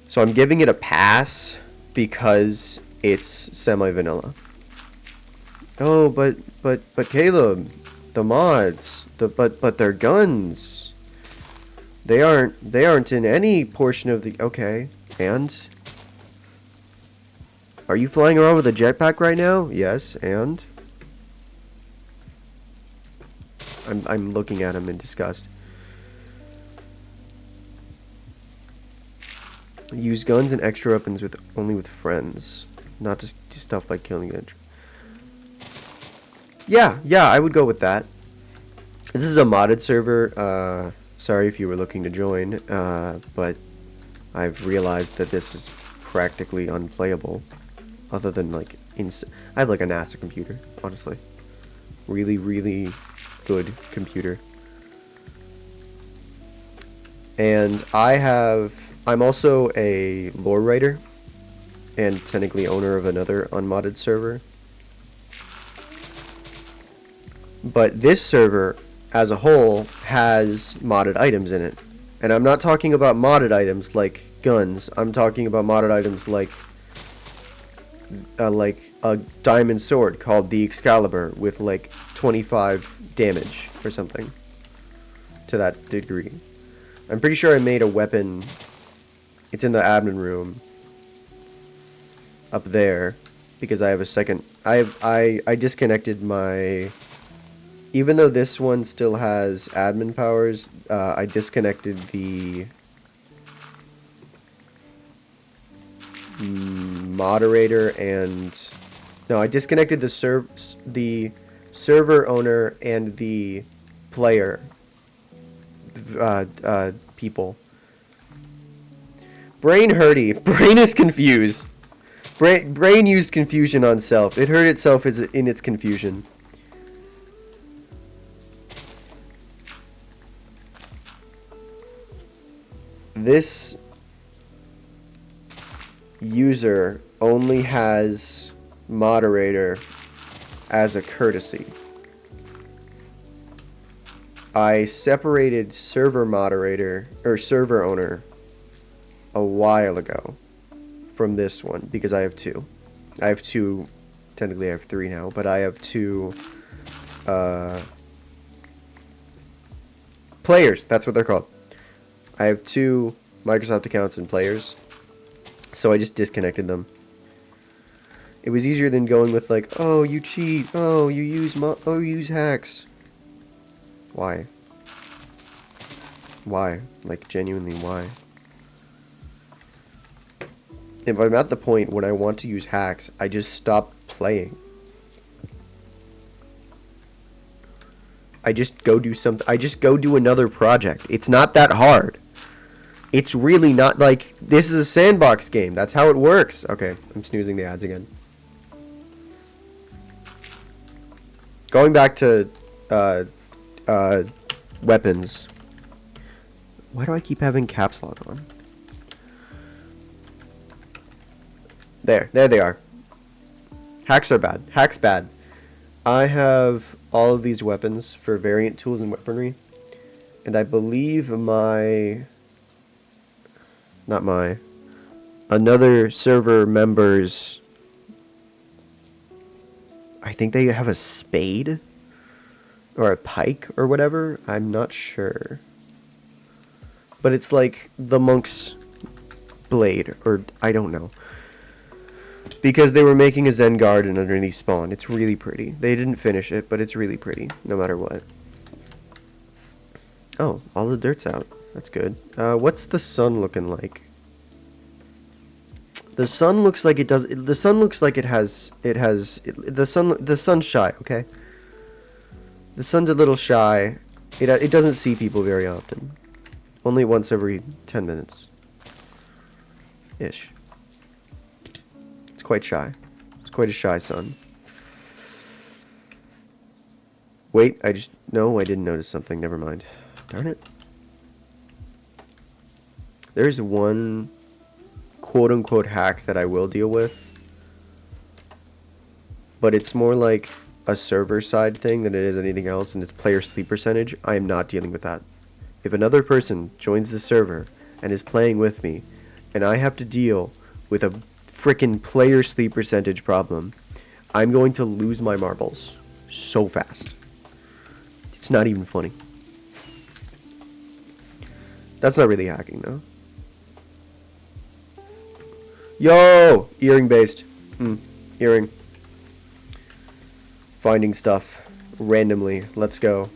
So I'm giving it a pass because it's semi-vanilla. Oh, but Caleb, the mods, but they're guns. They aren't in any portion of the... Okay, and? Are you flying around with a jetpack right now? Yes, and? I'm looking at him in disgust. Use guns and extra weapons only with friends, not just stuff like killing the entry. Yeah, I would go with that. This is a modded server. Sorry if you were looking to join, but I've realized that this is practically unplayable. Other than like, I have like a NASA computer, honestly. Really, really good computer. And I'm also a lore writer, and technically owner of another unmodded server. But this server, as a whole, has modded items in it. And I'm not talking about modded items like guns. I'm talking about modded items like a diamond sword called the Excalibur with like 25 damage or something. To that degree. I'm pretty sure I made a weapon. It's in the admin room. Up there. Because I have a second... I disconnected my... Even though this one still has admin powers, I disconnected the moderator and... No, I disconnected the server owner and the player people. Brain hurty. Brain is confused. Brain used confusion on self. It hurt itself in its confusion. This user only has moderator as a courtesy. I separated server moderator or server owner a while ago from this one because I have two. I have two, technically I have three now, but I have two players, that's what they're called. I have two Microsoft accounts and players, so I just disconnected them. It was easier than going with like, oh, you cheat, oh, you use hacks. Why? Why? Like, genuinely, why? If I'm at the point when I want to use hacks, I just stop playing. I just go do something. I just go do another project. It's not that hard. It's really not like... This is a sandbox game. That's how it works. Okay, I'm snoozing the ads again. Going back to... weapons. Why do I keep having caps lock on? There they are. Hacks are bad. Hacks bad. I have all of these weapons for variant tools and weaponry. And I believe another server member's, I think they have a spade or a pike or whatever. I'm not sure. But it's like the monk's blade, or I don't know. Because they were making a Zen garden underneath spawn. It's really pretty. They didn't finish it, but it's really pretty, no matter what. Oh, all the dirt's out. That's good. What's the sun looking like? The sun looks like it does. The sun looks like the sun's shy. Okay. The sun's a little shy. It doesn't see people very often. Only once every 10 minutes. Ish. It's quite shy. It's quite a shy sun. Wait, no, I didn't notice something. Never mind. Darn it. There's one quote-unquote hack that I will deal with. But it's more like a server-side thing than it is anything else, and it's player sleep percentage. I am not dealing with that. If another person joins the server and is playing with me, and I have to deal with a frickin' player sleep percentage problem, I'm going to lose my marbles so fast. It's not even funny. That's not really hacking, though. Yo! Earring based. Earring. Finding stuff. Randomly. Let's go.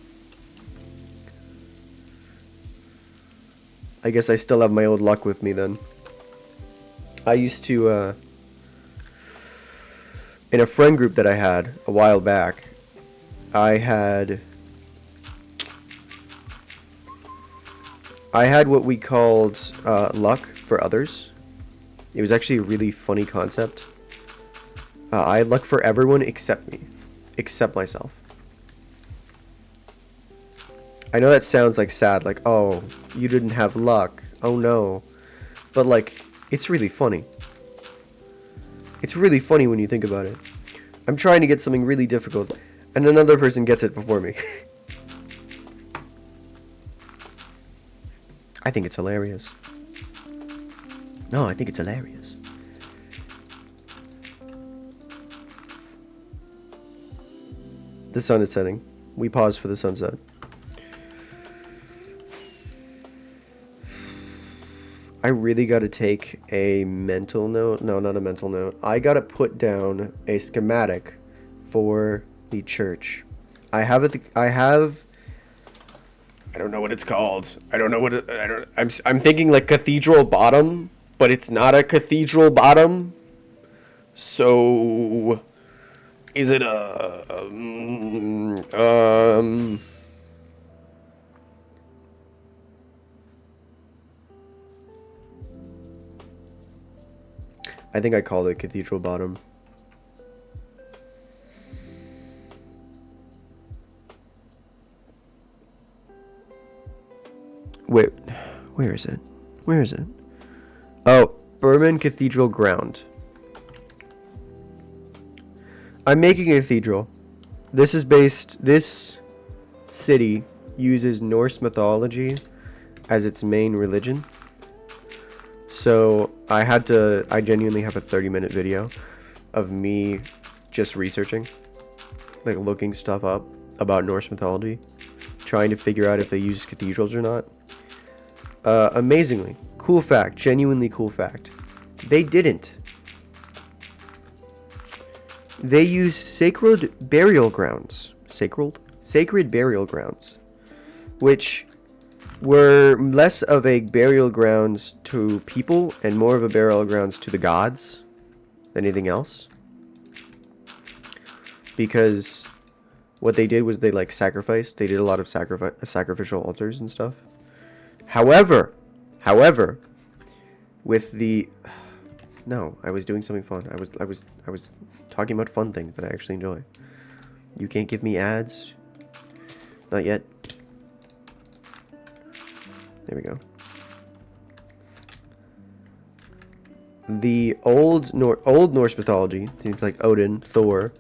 I guess I still have my old luck with me, then. I used to, in a friend group that I had a while back, I had what we called luck for others. It was actually a really funny concept. I had luck for everyone except me. Except myself. I know that sounds like sad, like, oh, you didn't have luck. Oh no. But like, it's really funny. It's really funny when you think about it. I'm trying to get something really difficult, and another person gets it before me. I think it's hilarious. No, I think it's hilarious. The sun is setting. We pause for the sunset. I really gotta take a mental note. No, not a mental note. I gotta put down a schematic for the church. I don't know what it's called. I'm thinking like cathedral bottom, but it's not a cathedral bottom. So is it I think I called it cathedral bottom. Wait, where is it? Where is it? Oh, Berman Cathedral Ground. I'm making a cathedral. This city uses Norse mythology as its main religion. So I genuinely have a 30-minute video of me just researching, like looking stuff up about Norse mythology, trying to figure out if they use cathedrals or not. Amazingly, cool fact, genuinely cool fact. They didn't. They use sacred burial grounds. Sacred burial grounds. Which were less of a burial grounds to people and more of a burial grounds to the gods than anything else. Because what they did was they like sacrificed. They did a lot of sacrificial altars and stuff. However, with the no, I was doing something fun. I was talking about fun things that I actually enjoy. You can't give me ads. Not yet. There we go. The old Norse mythology, things like Odin, Thor,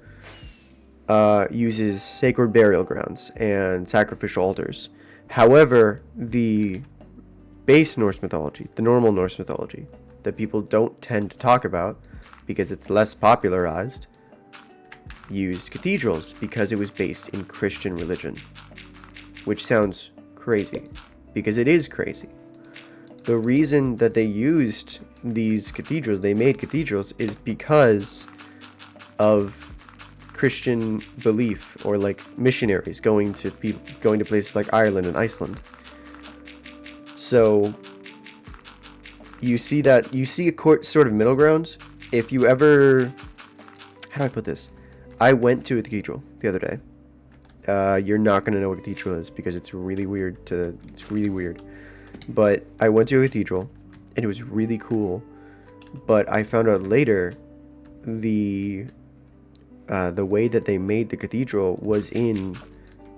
uses sacred burial grounds and sacrificial altars. However, the base Norse mythology, the normal Norse mythology, that people don't tend to talk about because it's less popularized, used cathedrals because it was based in Christian religion. Which sounds crazy, because it is crazy. The reason that they used these cathedrals, they made cathedrals, is because of Christian belief, or like missionaries going to places like Ireland and Iceland. So you see a sort of middle ground. If you ever, how do I put this? I went to a cathedral the other day. You're not gonna know what a cathedral is because it's really weird. But I went to a cathedral and it was really cool. But I found out later the way that they made the cathedral was in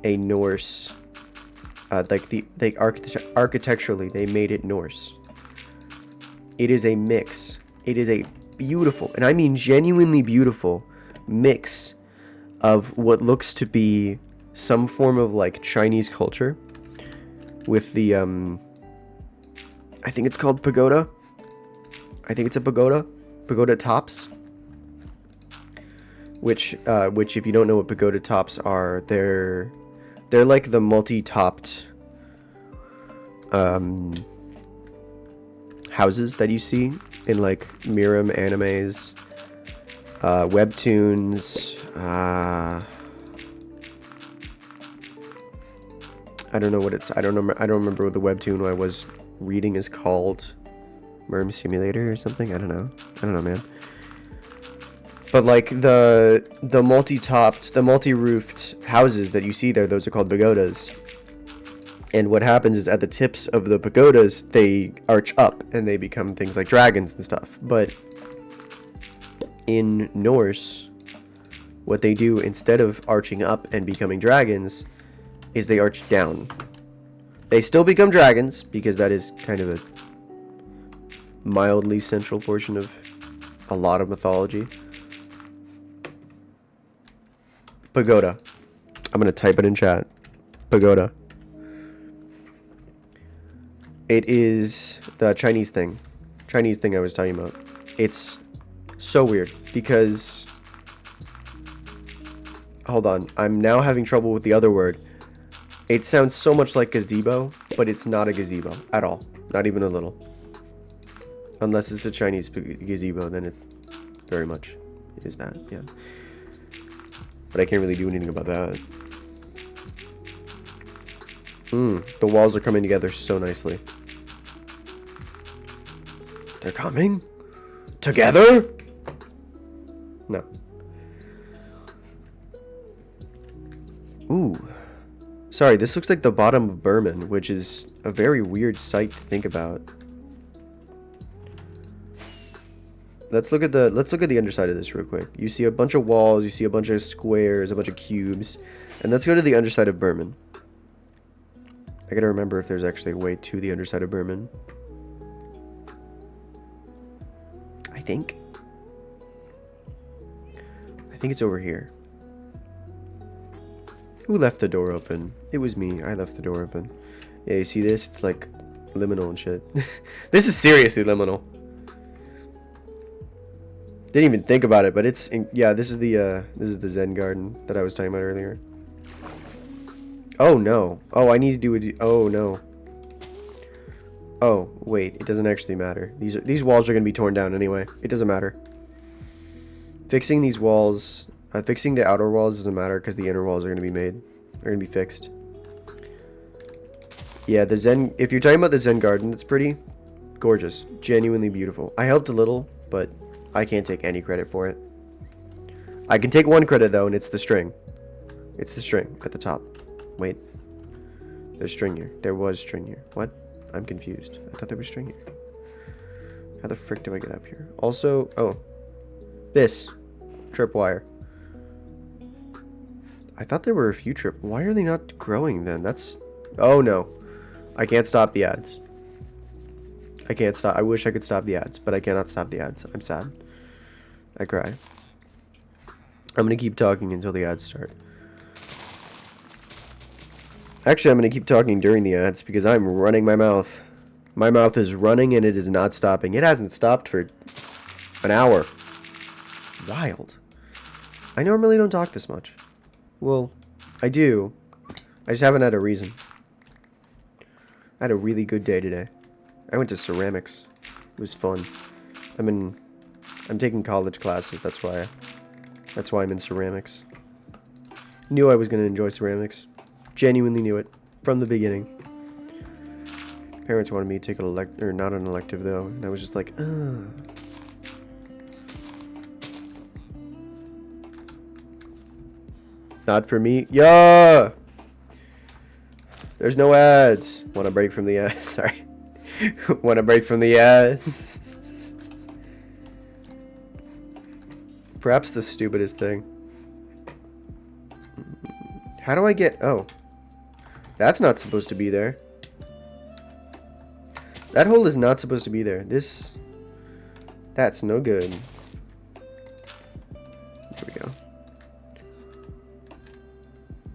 a Norse, architecturally they made it Norse. It is a mix. It is a beautiful, and I mean genuinely beautiful, mix of what looks to be some form of like Chinese culture with the I think it's called pagoda. I think it's a pagoda tops. Which if you don't know what pagoda tops are, they're like the multi-topped houses that you see in like Miram animes, webtoons. I don't know what it's. I don't remember what the webtoon I was reading is called. Merm Simulator or something. I don't know, man. But like the multi-topped, the multi-roofed houses that you see there, those are called pagodas. And what happens is at the tips of the pagodas, they arch up and they become things like dragons and stuff. But in Norse, what they do instead of arching up and becoming dragons is they arch down. They still become dragons because that is kind of a mildly central portion of a lot of mythology. Pagoda. I'm gonna type it in chat. Pagoda. It is the Chinese thing I was talking about. It's so weird because, hold on, I'm now having trouble with the other word. It sounds so much like gazebo, but it's not a gazebo at all. Not even a little. Unless it's a Chinese gazebo, then it very much is that, yeah. But I can't really do anything about that. The walls are coming together so nicely. They're coming? Together? No. Ooh. Sorry, this looks like the bottom of Berman, which is a very weird sight to think about. Let's look at the underside of this real quick. You see a bunch of walls, you see a bunch of squares, a bunch of cubes, and let's go to the underside of Berman. I gotta remember if there's actually a way to the underside of Berman. I think it's over here. Who left the door open? It was me. I left the door open. Yeah, you see this? It's like liminal and shit. This is seriously liminal. Didn't even think about it, but it's yeah. This is the Zen garden that I was talking about earlier. Oh no! Oh, I need to do it. Oh no! Oh wait, it doesn't actually matter. These walls are gonna be torn down anyway. It doesn't matter. Fixing these walls, fixing the outer walls doesn't matter because the inner walls are gonna be made. They're gonna be fixed. Yeah, the Zen. If you're talking about the Zen garden, it's pretty gorgeous, genuinely beautiful. I helped a little, but I can't take any credit for it. I can take one credit though, and it's the string. It's the string at the top. Wait. There's string here. There was string here. What? I'm confused. I thought there was string here. How the frick do I get up here? Also, oh. This. Tripwire. I thought there were a few trip. Why are they not growing then? That's... Oh no. I can't stop the ads. I can't stop. I wish I could stop the ads, but I cannot stop the ads. I'm sad. I cry. I'm gonna keep talking until the ads start. Actually, I'm gonna keep talking during the ads because I'm running my mouth. My mouth is running and it is not stopping. It hasn't stopped for an hour. Wild. I normally don't talk this much. Well, I do. I just haven't had a reason. I had a really good day today. I went to ceramics. It was fun. I'm taking college classes. That's why I'm in ceramics. Knew I was gonna enjoy ceramics. Genuinely knew it from the beginning. Parents wanted me to take not an elective though, and I was just like, ugh. Not for me. Yeah. There's no ads. Want to break from the ads? Sorry. Want to break from the ads? Perhaps the stupidest thing. How do I get... Oh. That's not supposed to be there. That hole is not supposed to be there. That's no good. There we go.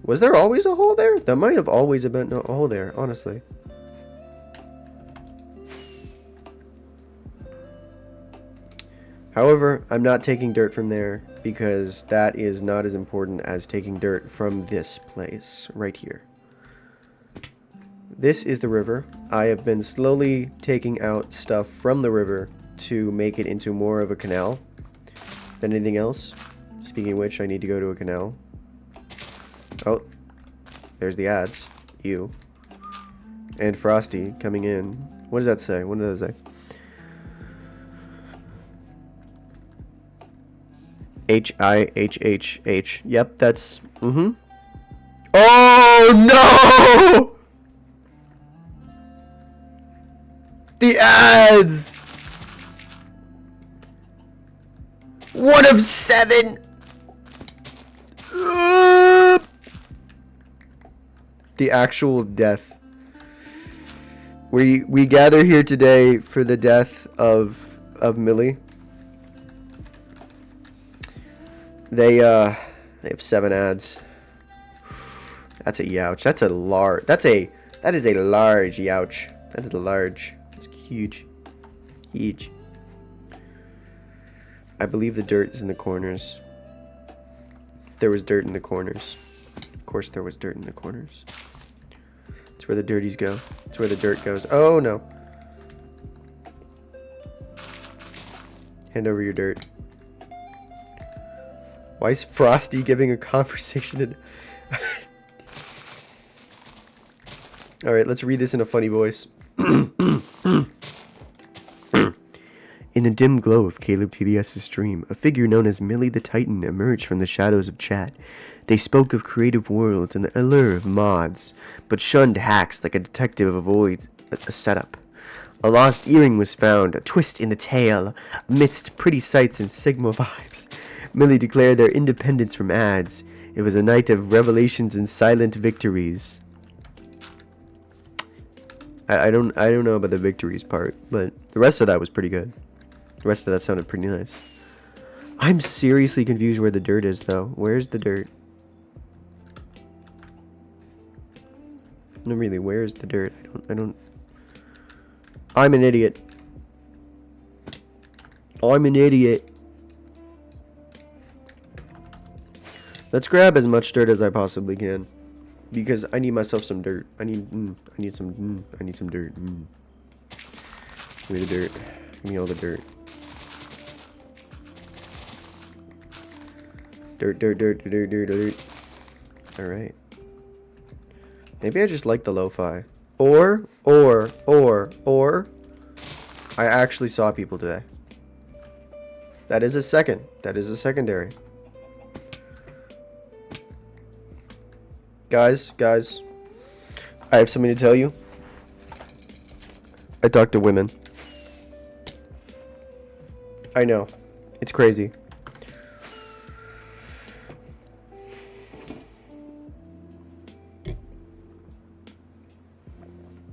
Was there always a hole there? There might have always been a hole there, honestly. However, I'm not taking dirt from there because that is not as important as taking dirt from this place right here. This is the river. I have been slowly taking out stuff from the river to make it into more of a canal than anything else. Speaking of which, I need to go to a canal. Oh, there's the ads. Ew. And Frosty coming in. What does that say? What does that say? H-I-H-H-H. Yep, that's... Oh, no! The ads! 1 of 7! The actual death. We gather here today for the death of Millie. They have 7 ads. That's a youch. That is a large youch. That is large. It's huge. Huge. I believe the dirt is in the corners. There was dirt in the corners. Of course there was dirt in the corners. It's where the dirties go. It's where the dirt goes. Oh no. Hand over your dirt. Why is Frosty giving a conversation? Alright, let's read this in a funny voice. In the dim glow of Caleb TDS's stream, a figure known as Millie the Titan emerged from the shadows of chat. They spoke of creative worlds and the allure of mods, but shunned hacks like a detective avoids a setup. A lost earring was found, a twist in the tale, amidst pretty sights and Sigma vibes. Millie declared their independence from ads. It was a night of revelations and silent victories. I don't know about the victories part, but the rest of that was pretty good. The rest of that sounded pretty nice. I'm seriously confused where the dirt is, though. Where's the dirt? No, really, where's the dirt? I'm an idiot. I'm an idiot. Let's grab as much dirt as I possibly can, because I need myself some dirt. I need some dirt. Give me the dirt. Give me all the dirt. Dirt. All right. Maybe I just like the lo-fi. Or I actually saw people today. That is a secondary. Guys, I have something to tell you. I talk to women. I know. It's crazy.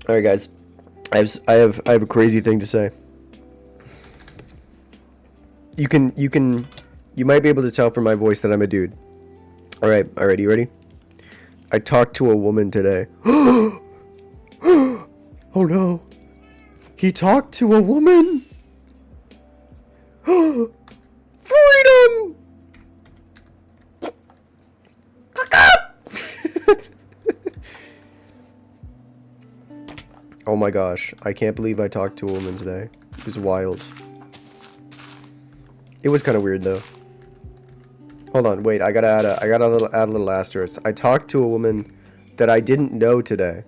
Alright guys. I have a crazy thing to say. You might be able to tell from my voice that I'm a dude. Alright, you ready? I talked to a woman today. Oh no. He talked to a woman. Freedom. Oh my gosh, I can't believe I talked to a woman today. It was wild. It was kind of weird though. Hold on, wait, I gotta add a little asterisk. I talked to a woman that I didn't know today.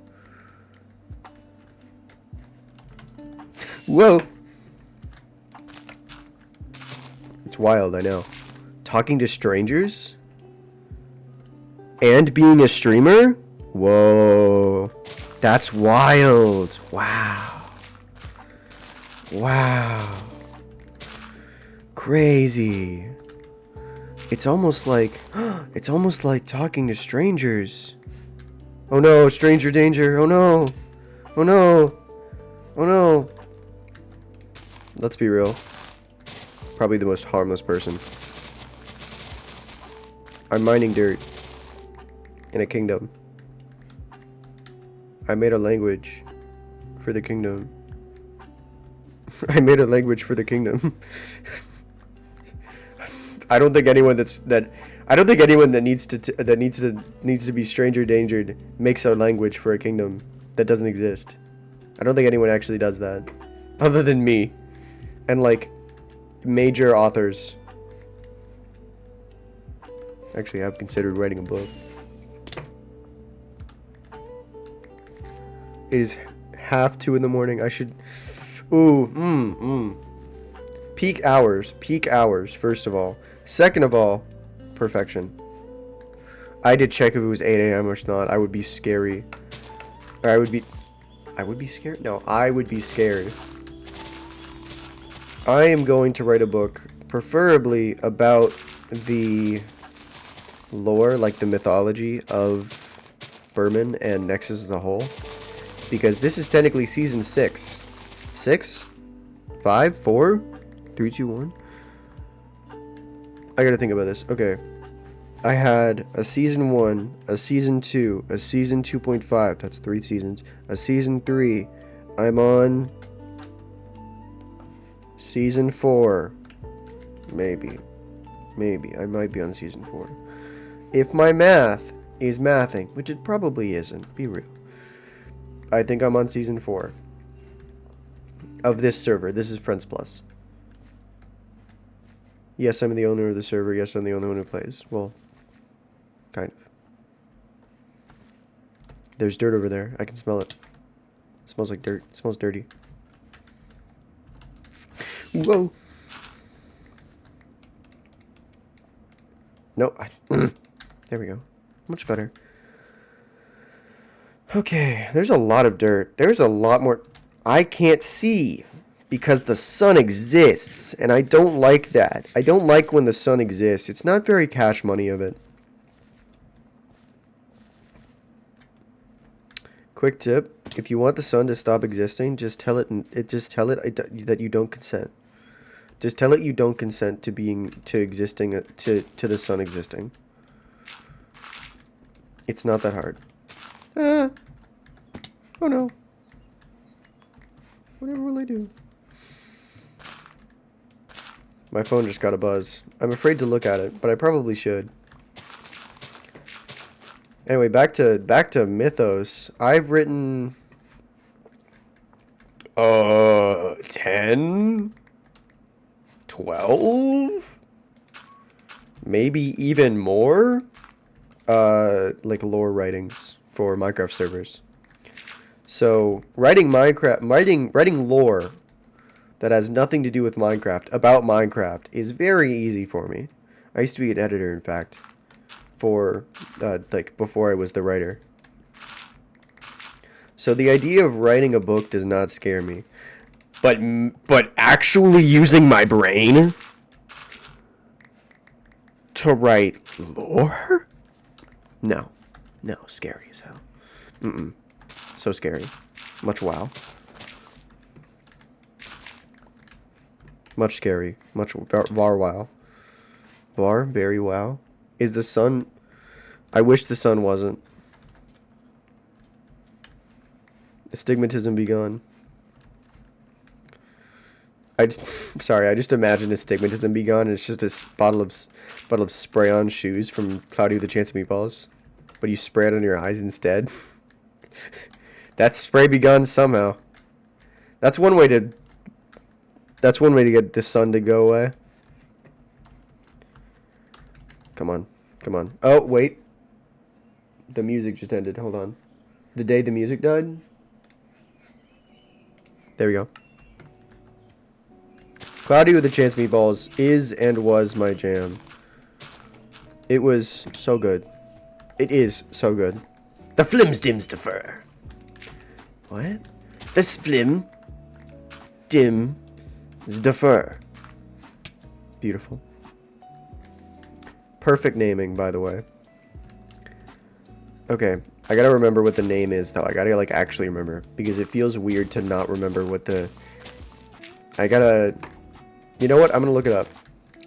Whoa! It's wild, I know. Talking to strangers? And being a streamer? Whoa. That's wild. Wow. Wow. Crazy. It's almost like talking to strangers. Oh no, stranger danger. Oh no. Oh no. Oh no. Let's be real. Probably the most harmless person. I'm mining dirt in a kingdom. I made a language for the kingdom. I made a language for the kingdom. I don't think anyone that needs to be stranger dangered makes a language for a kingdom that doesn't exist. I don't think anyone actually does that, other than me, and like major authors. Actually, I've considered writing a book. It is 1:30 in the morning. I should. Ooh, Peak hours. First of all. Second of all, perfection. I had to check if it was 8 a.m. or not. I would be scary. Or I would be scared? No, I would be scared. I am going to write a book, preferably about the lore, like the mythology of Berman and Nexus as a whole. Because this is technically season 6. 6? 5? 4? 3, 2, 1? I gotta think about this. Okay. I had a season 1, a season 2, a season 2.5. That's 3 seasons. A season 3. I'm on season 4. Maybe. I might be on season 4. If my math is mathing, which it probably isn't, be real. I think I'm on season 4 of this server. This is Friends Plus. Yes, I'm the owner of the server. Yes, I'm the only one who plays. Well, kind of. There's dirt over there. I can smell it. It smells like dirt. It smells dirty. Whoa. No. There we go. Much better. Okay, there's a lot of dirt. There's a lot more. I can't see because the sun exists, and I don't like that. I don't like when the sun exists. It's not very cash money of it. Quick tip: if you want the sun to stop existing, just tell it that you don't consent. Just tell it you don't consent to the sun existing. It's not that hard. Oh no. Whatever will I do? My phone just got a buzz. I'm afraid to look at it, but I probably should. Anyway, back to Mythos. I've written 10, 12, maybe even more like lore writings for Minecraft servers. So writing lore that has nothing to do with Minecraft about Minecraft is very easy for me. I used to be an editor, in fact, for like before I was the writer. So the idea of writing a book does not scare me, but actually using my brain to write lore? No, scary as hell. So scary. Much wow. Much scary. Much var wow. Var, very wow. Is the sun... I wish the sun wasn't. Astigmatism be gone. I just imagine astigmatism be gone and it's just a bottle of spray-on shoes from Cloudy with a Chance of Meatballs. But you spray it on your eyes instead. That spray begun somehow. That's one way to get the sun to go away. Come on. Come on. Oh, wait. The music just ended. Hold on. The day the music died? There we go. Cloudy with a Chance Meatballs is and was my jam. It was so good. It is so good. The flim stims defer. What? The flim dim defer. Beautiful. Perfect naming, by the way. Okay, I gotta remember what the name is, though. I gotta, like, actually remember. Because it feels weird to not remember what the... I gotta... You know what? I'm gonna look it up.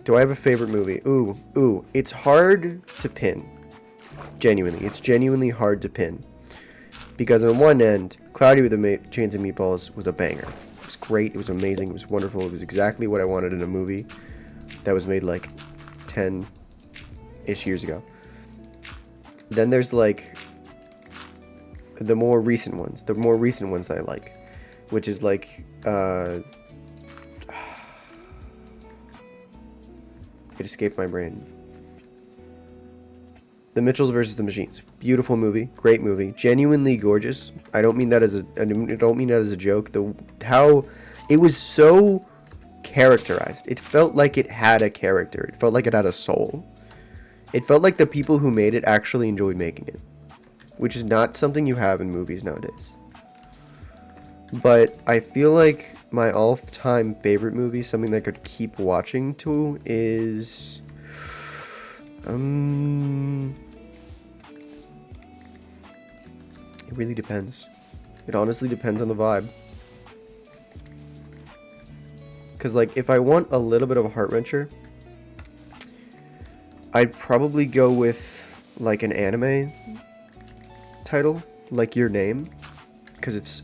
Do I have a favorite movie? Ooh. It's hard to pin. Genuinely. It's genuinely hard to pin. Because on one end, Cloudy with the Chains and Meatballs was a banger. It was great. It was amazing. It was wonderful. It was exactly what I wanted in a movie that was made, like, 10-ish years ago. Then there's, like, the more recent ones. The more recent ones that I like. Which is, like, it escaped my brain. The Mitchells versus the Machines. Beautiful movie. Great movie. Genuinely gorgeous. I don't mean that as a joke. How it was so characterized. It felt like it had a character. It felt like it had a soul. It felt like the people who made it actually enjoyed making it. Which is not something you have in movies nowadays. But I feel like my all-time favorite movie, something that I could keep watching to, is... It really depends. It honestly depends on the vibe. Because, like, if I want a little bit of a heart-wrencher, I'd probably go with, like, an anime title, like Your Name. Because it's,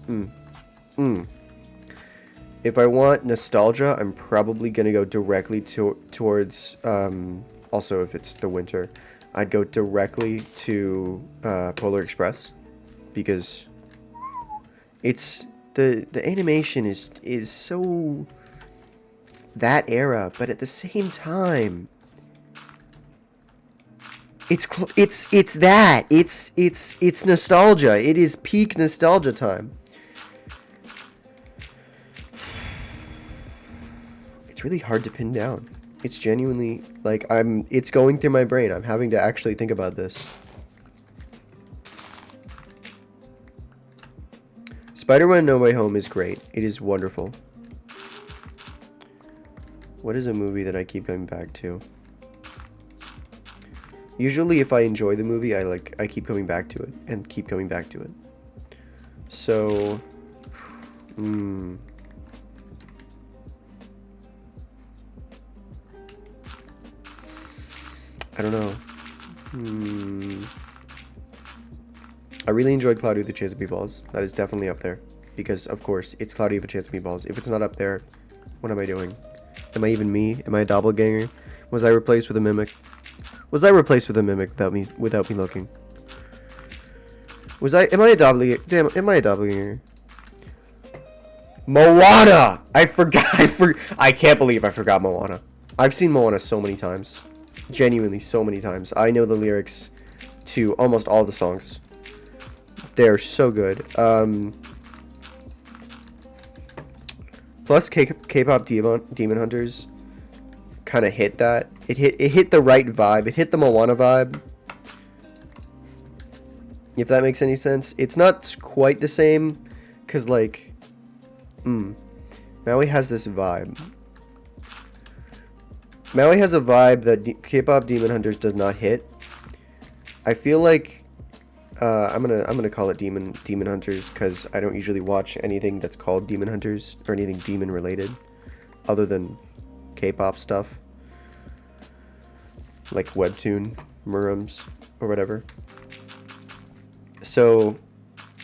If I want nostalgia, I'm probably going to go directly towards, also if it's the winter, I'd go directly to Polar Express. Because it's, the animation is so that era, but at the same time, it's that. It's nostalgia. It is peak nostalgia time. It's really hard to pin down. It's genuinely, like, it's going through my brain. I'm having to actually think about this. Spider-Man No Way Home is great. It is wonderful. What is a movie that I keep going back to? Usually if I enjoy the movie, I keep coming back to it and keep coming back to it. So, I don't know. I really enjoyed Cloudy with a Chance of Meatballs. That is definitely up there. Because, of course, it's Cloudy with a Chance of Meatballs. If it's not up there, what am I doing? Am I even me? Am I a doppelganger? Was I replaced with a mimic? Was I replaced with a mimic without me looking? Am I a doppelganger? Damn, am I a doppelganger? Moana! I can't believe I forgot Moana. I've seen Moana so many times. Genuinely so many times. I know the lyrics to almost all the songs. They're so good. Plus K-pop Demon Hunters kind of hit that. It hit the right vibe. It hit the Moana vibe. If that makes any sense. It's not quite the same cuz like Maui has this vibe. Maui has a vibe that K-pop Demon Hunters does not hit. I feel like I'm gonna call it Demon Hunters because I don't usually watch anything that's called Demon Hunters or anything demon related, other than K-pop stuff, like webtoon, murums, or whatever. So,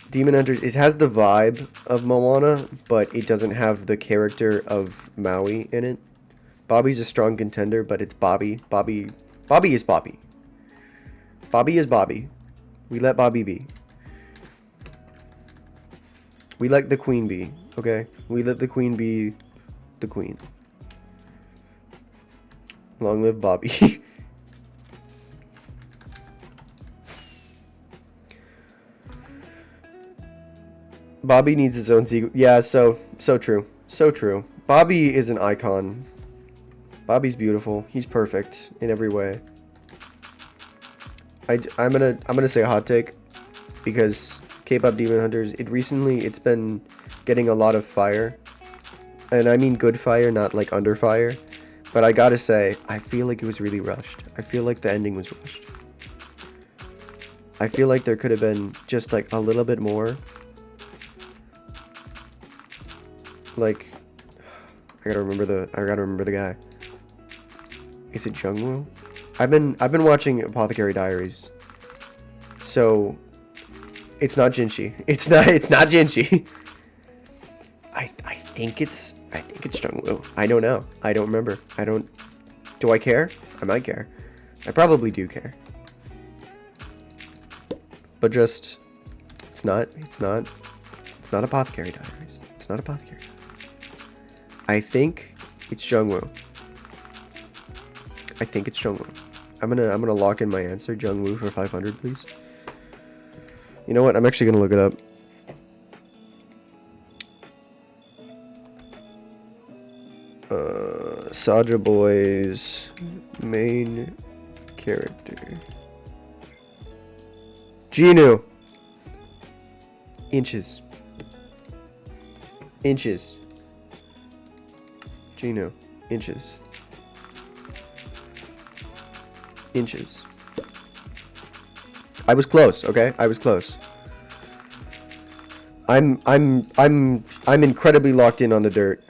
Demon Hunters, it has the vibe of Moana, but it doesn't have the character of Maui in it. Bobby's a strong contender, but it's Bobby. Bobby is Bobby. Bobby is Bobby. We let Bobby be. We let the queen be, okay? We let the queen be the queen. Long live Bobby. Bobby needs his own sequel. Yeah, so true. So true. Bobby is an icon. Bobby's beautiful. He's perfect in every way. I'm gonna say a hot take, because K-pop Demon Hunters, it's been getting a lot of fire, and I mean good fire, not like under fire. But I gotta say, I feel like it was really rushed. I feel like the ending was rushed. I feel like there could have been just like a little bit more. Like, I gotta remember the guy. Is it Jungwoo? I've been watching Apothecary Diaries. So it's not Jinshi. It's not Jinshi. I think it's Jungwoo. I don't know. I don't remember. Do I care? I might care. I probably do care. But just it's not Apothecary Diaries. It's not Apothecary Diaries. I think it's Jungwoo. I think it's Jungwoo. I'm gonna lock in my answer, Jungwoo, for 500, please. You know what? I'm actually gonna look it up. Soulja Boy's main character. Genu. Inches. Genu. Inches. I was close, okay? I was close. I'm incredibly locked in on the dirt.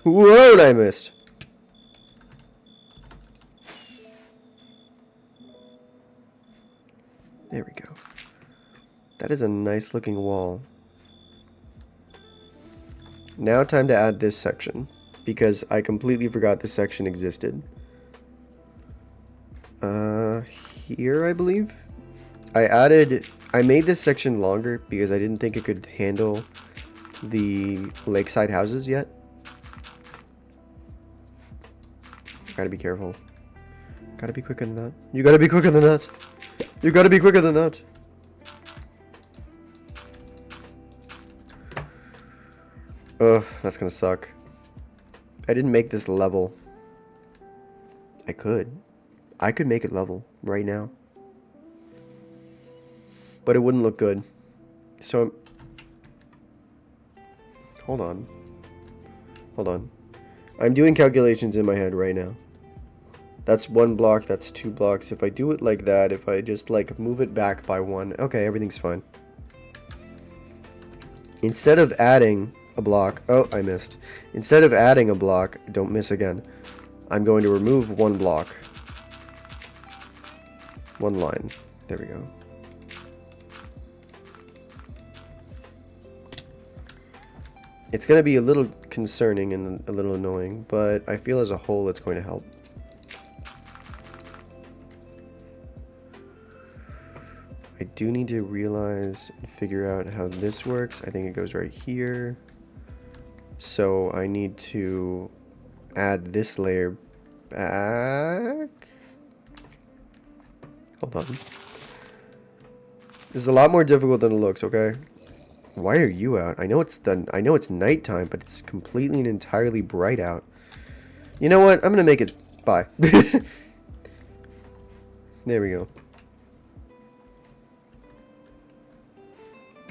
Whoa, I missed. There we go. That is a nice looking wall. Now time to add this section, because I completely forgot this section existed. Here I believe. I made this section longer because I didn't think it could handle the lakeside houses yet. Gotta be careful. Gotta be quicker than that. You gotta be quicker than that. You gotta be quicker than that. Ugh, that's gonna suck. I didn't make this level. I could make it level right now. But it wouldn't look good. So, hold on. I'm doing calculations in my head right now. That's 1 block, that's 2 blocks. If I do it like that, if I just like move it back by 1, okay, everything's fine. Instead of adding a block, oh, I missed. Instead of adding a block, don't miss again. I'm going to remove 1 block. 1 line. There we go. It's going to be a little concerning and a little annoying, but I feel as a whole it's going to help. I do need to realize and figure out how this works. I think it goes right here. So I need to add this layer back. Hold on. This is a lot more difficult than it looks, okay? Why are you out? I know it's nighttime, but it's completely and entirely bright out. You know what? I'm gonna make it. Bye. There we go.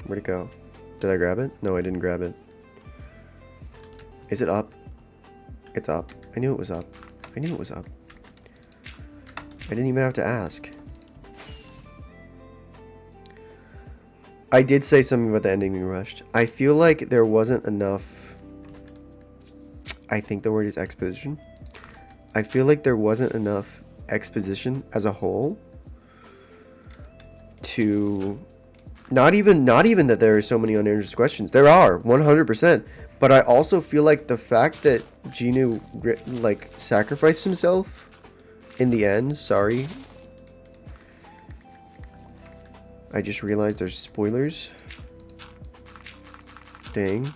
Where'd it go? Did I grab it? No, I didn't grab it. Is it up? It's up. I knew it was up. I didn't even have to ask. I did say something about the ending being rushed. I feel like there wasn't enough. I think the word is exposition. I feel like there wasn't enough exposition as a whole to not even that there are so many unanswered questions. There are 100%, but I also feel like the fact that Genu like sacrificed himself in the end. Sorry. I just realized there's spoilers. Dang.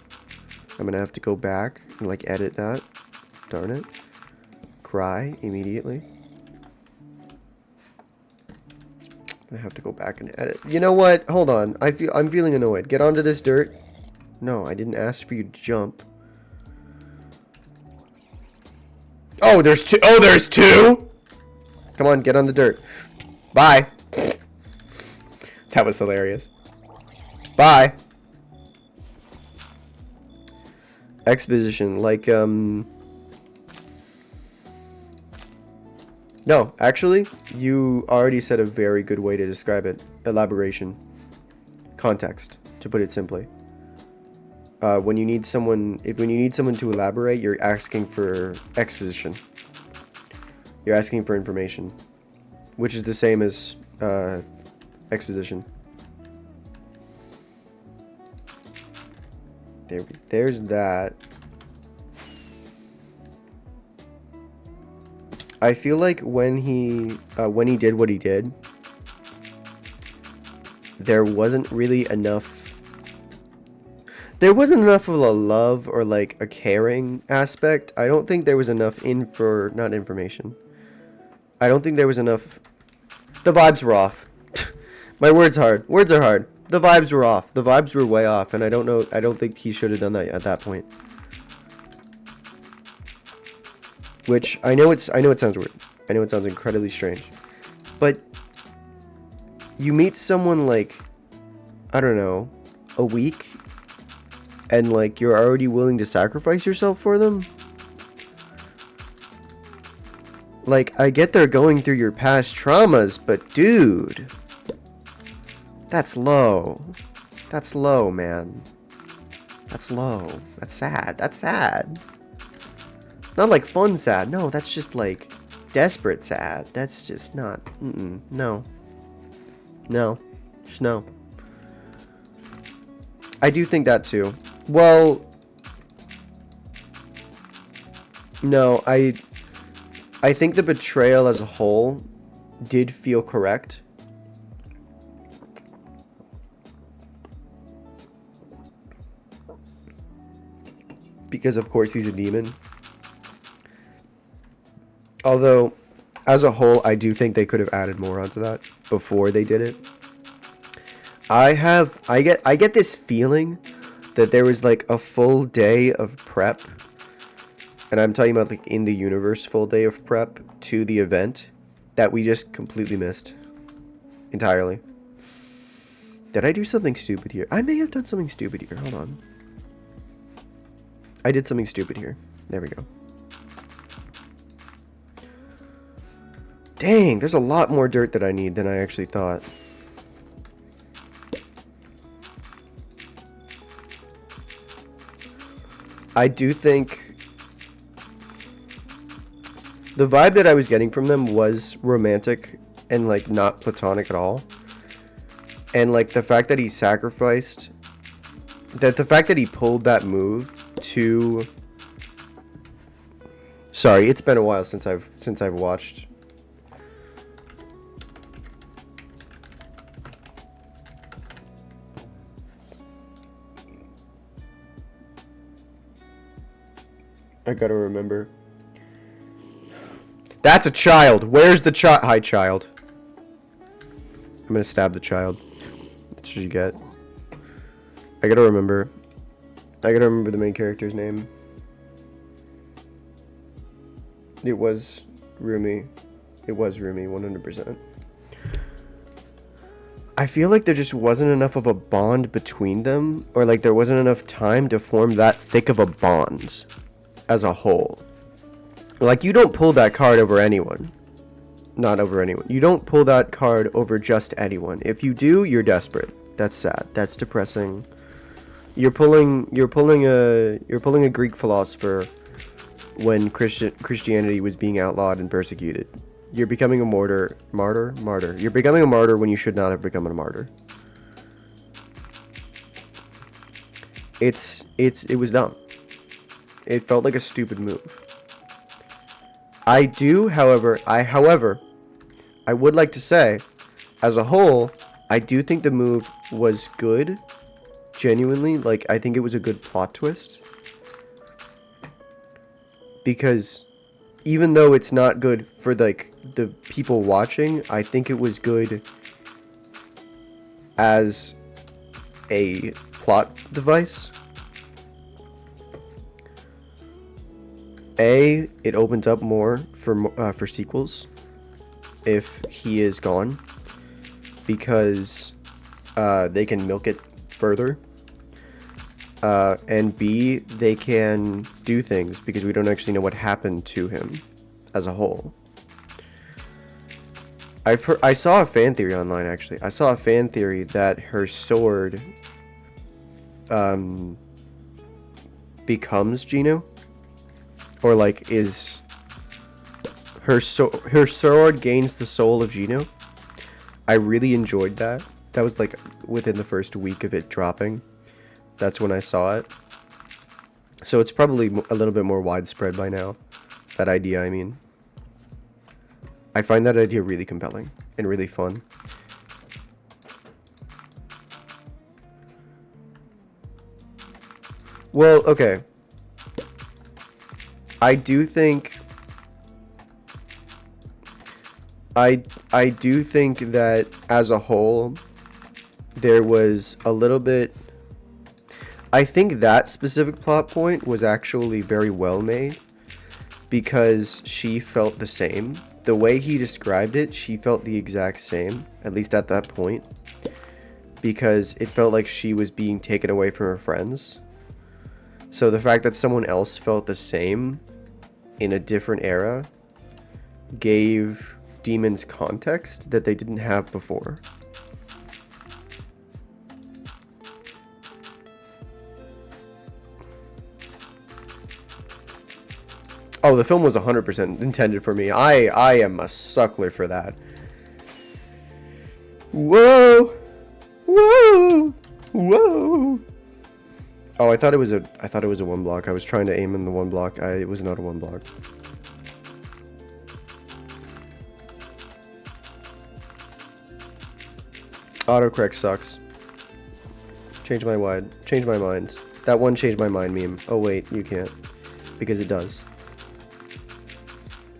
I'm gonna have to go back and like edit that. Darn it. Cry immediately. I'm gonna have to go back and edit. You know what? Hold on. I'm feeling annoyed. Get onto this dirt. No, I didn't ask for you to jump. Oh, there's two. Oh, there's two. Come on, get on the dirt. Bye. That was hilarious. Bye. Exposition, like, no, actually, you already said a very good way to describe it. Elaboration. Context, to put it simply. When you need someone to elaborate, you're asking for exposition. You're asking for information, which is the same as exposition. There's that. I feel like when he did what he did, there wasn't really enough. There wasn't enough of a love or like a caring aspect. I don't think there was enough not information. I don't think there was enough. The vibes were off. My words are hard. The vibes were off. The vibes were way off, and I don't think he should have done that at that point. Which I know it sounds weird. I know it sounds incredibly strange. But you meet someone like, I don't know, a week, and like you're already willing to sacrifice yourself for them? Like, I get they're going through your past traumas, but dude, that's low. That's low, man. That's low. That's sad. That's sad. Not like fun sad. No, that's just like desperate sad. That's just not. No. No. Just no. I do think that too. Well, no, I think the betrayal as a whole did feel correct. Because of course he's a demon. Although, as a whole, I do think they could have added more onto that before they did it. I get this feeling that there was like a full day of prep, and I'm talking about like in the universe full day of prep to the event that we just completely missed entirely. Did I do something stupid here? I may have done something stupid here. Hold on. I did something stupid here. There we go. Dang, there's a lot more dirt that I need than I actually thought. I do think the vibe that I was getting from them was romantic and like not platonic at all. And like the fact that he sacrificed, the fact that he pulled that move to, sorry, it's been a while since I've watched. I gotta remember. That's a child. Where's the child? Hi, child. I'm gonna stab the child. That's what you get. I gotta remember. I gotta remember the main character's name. It was Rumi. It was Rumi, 100%. I feel like there just wasn't enough of a bond between them, or like there wasn't enough time to form that thick of a bond as a whole. Like, you don't pull that card over anyone. Not over anyone. You don't pull that card over just anyone. If you do, you're desperate. That's sad. That's depressing. You're pulling a Greek philosopher when Christianity was being outlawed and persecuted. You're becoming a martyr. You're becoming a martyr when you should not have become a martyr. It was dumb. It felt like a stupid move. I would like to say, as a whole, I do think the move was good, Genuinely, like, I think it was a good plot twist. Because even though it's not good for, like, the people watching, I think it was good as a plot device. It opens up more for sequels if he is gone, because they can milk it further. And B, they can do things because we don't actually know what happened to him as a whole. I saw a fan theory online, actually. I saw a fan theory that her sword becomes Gino, or like is her sword gains the soul of Gino. I really enjoyed that. That was like within the first week of it dropping. That's when I saw it. So it's probably a little bit more widespread by now. That idea, I mean. I find that idea really compelling and really fun. Well, okay. I do think that as a whole there was a little bit. I think that specific plot point was actually very well made because she felt the same. The way he described it, she felt the exact same, at least at that point, because it felt like she was being taken away from her friends. So the fact that someone else felt the same in a different era gave demons context that they didn't have before. Oh, the film was 100% intended for me. I am a suckler for that. Whoa! Whoa! Whoa! Oh, I thought it was a one block. I was trying to aim in the one block. It was not a one block. Autocorrect sucks. Change my mind. That one changed my mind meme. Oh wait, you can't. Because it does.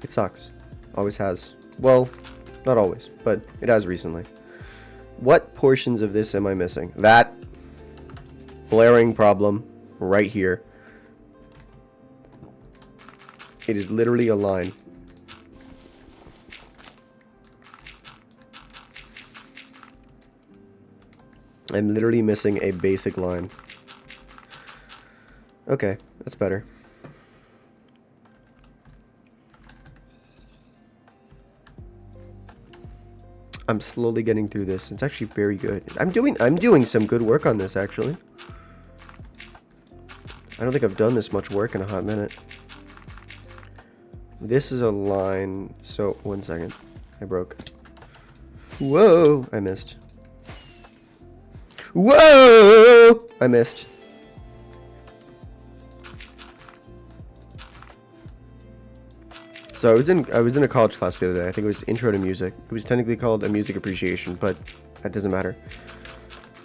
It sucks. Always has. Well, not always, but it has recently. What portions of this am I missing? That blaring problem right here. It is literally a line. I'm literally missing a basic line. Okay, that's better. I'm slowly getting through this. It's actually very good. I'm doing some good work on this, actually. I don't think I've done this much work in a hot minute. This is a line. So, 1 second. I broke. Whoa! I missed. Whoa! I missed. So I was in a college class the other day. I think it was Intro to Music. It was technically called a music appreciation, but that doesn't matter.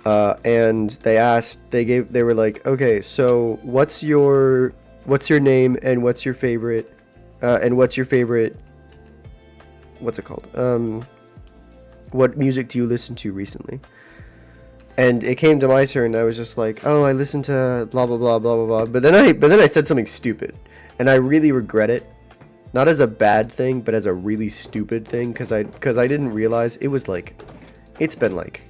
And they were like, okay, so what's your name and what's your favorite what's it called? What music do you listen to recently? And it came to my turn. I was just like, oh, I listen to blah blah blah blah blah blah. But then I said something stupid, and I really regret it. Not as a bad thing, but as a really stupid thing, because I didn't realize it was like, it's been like,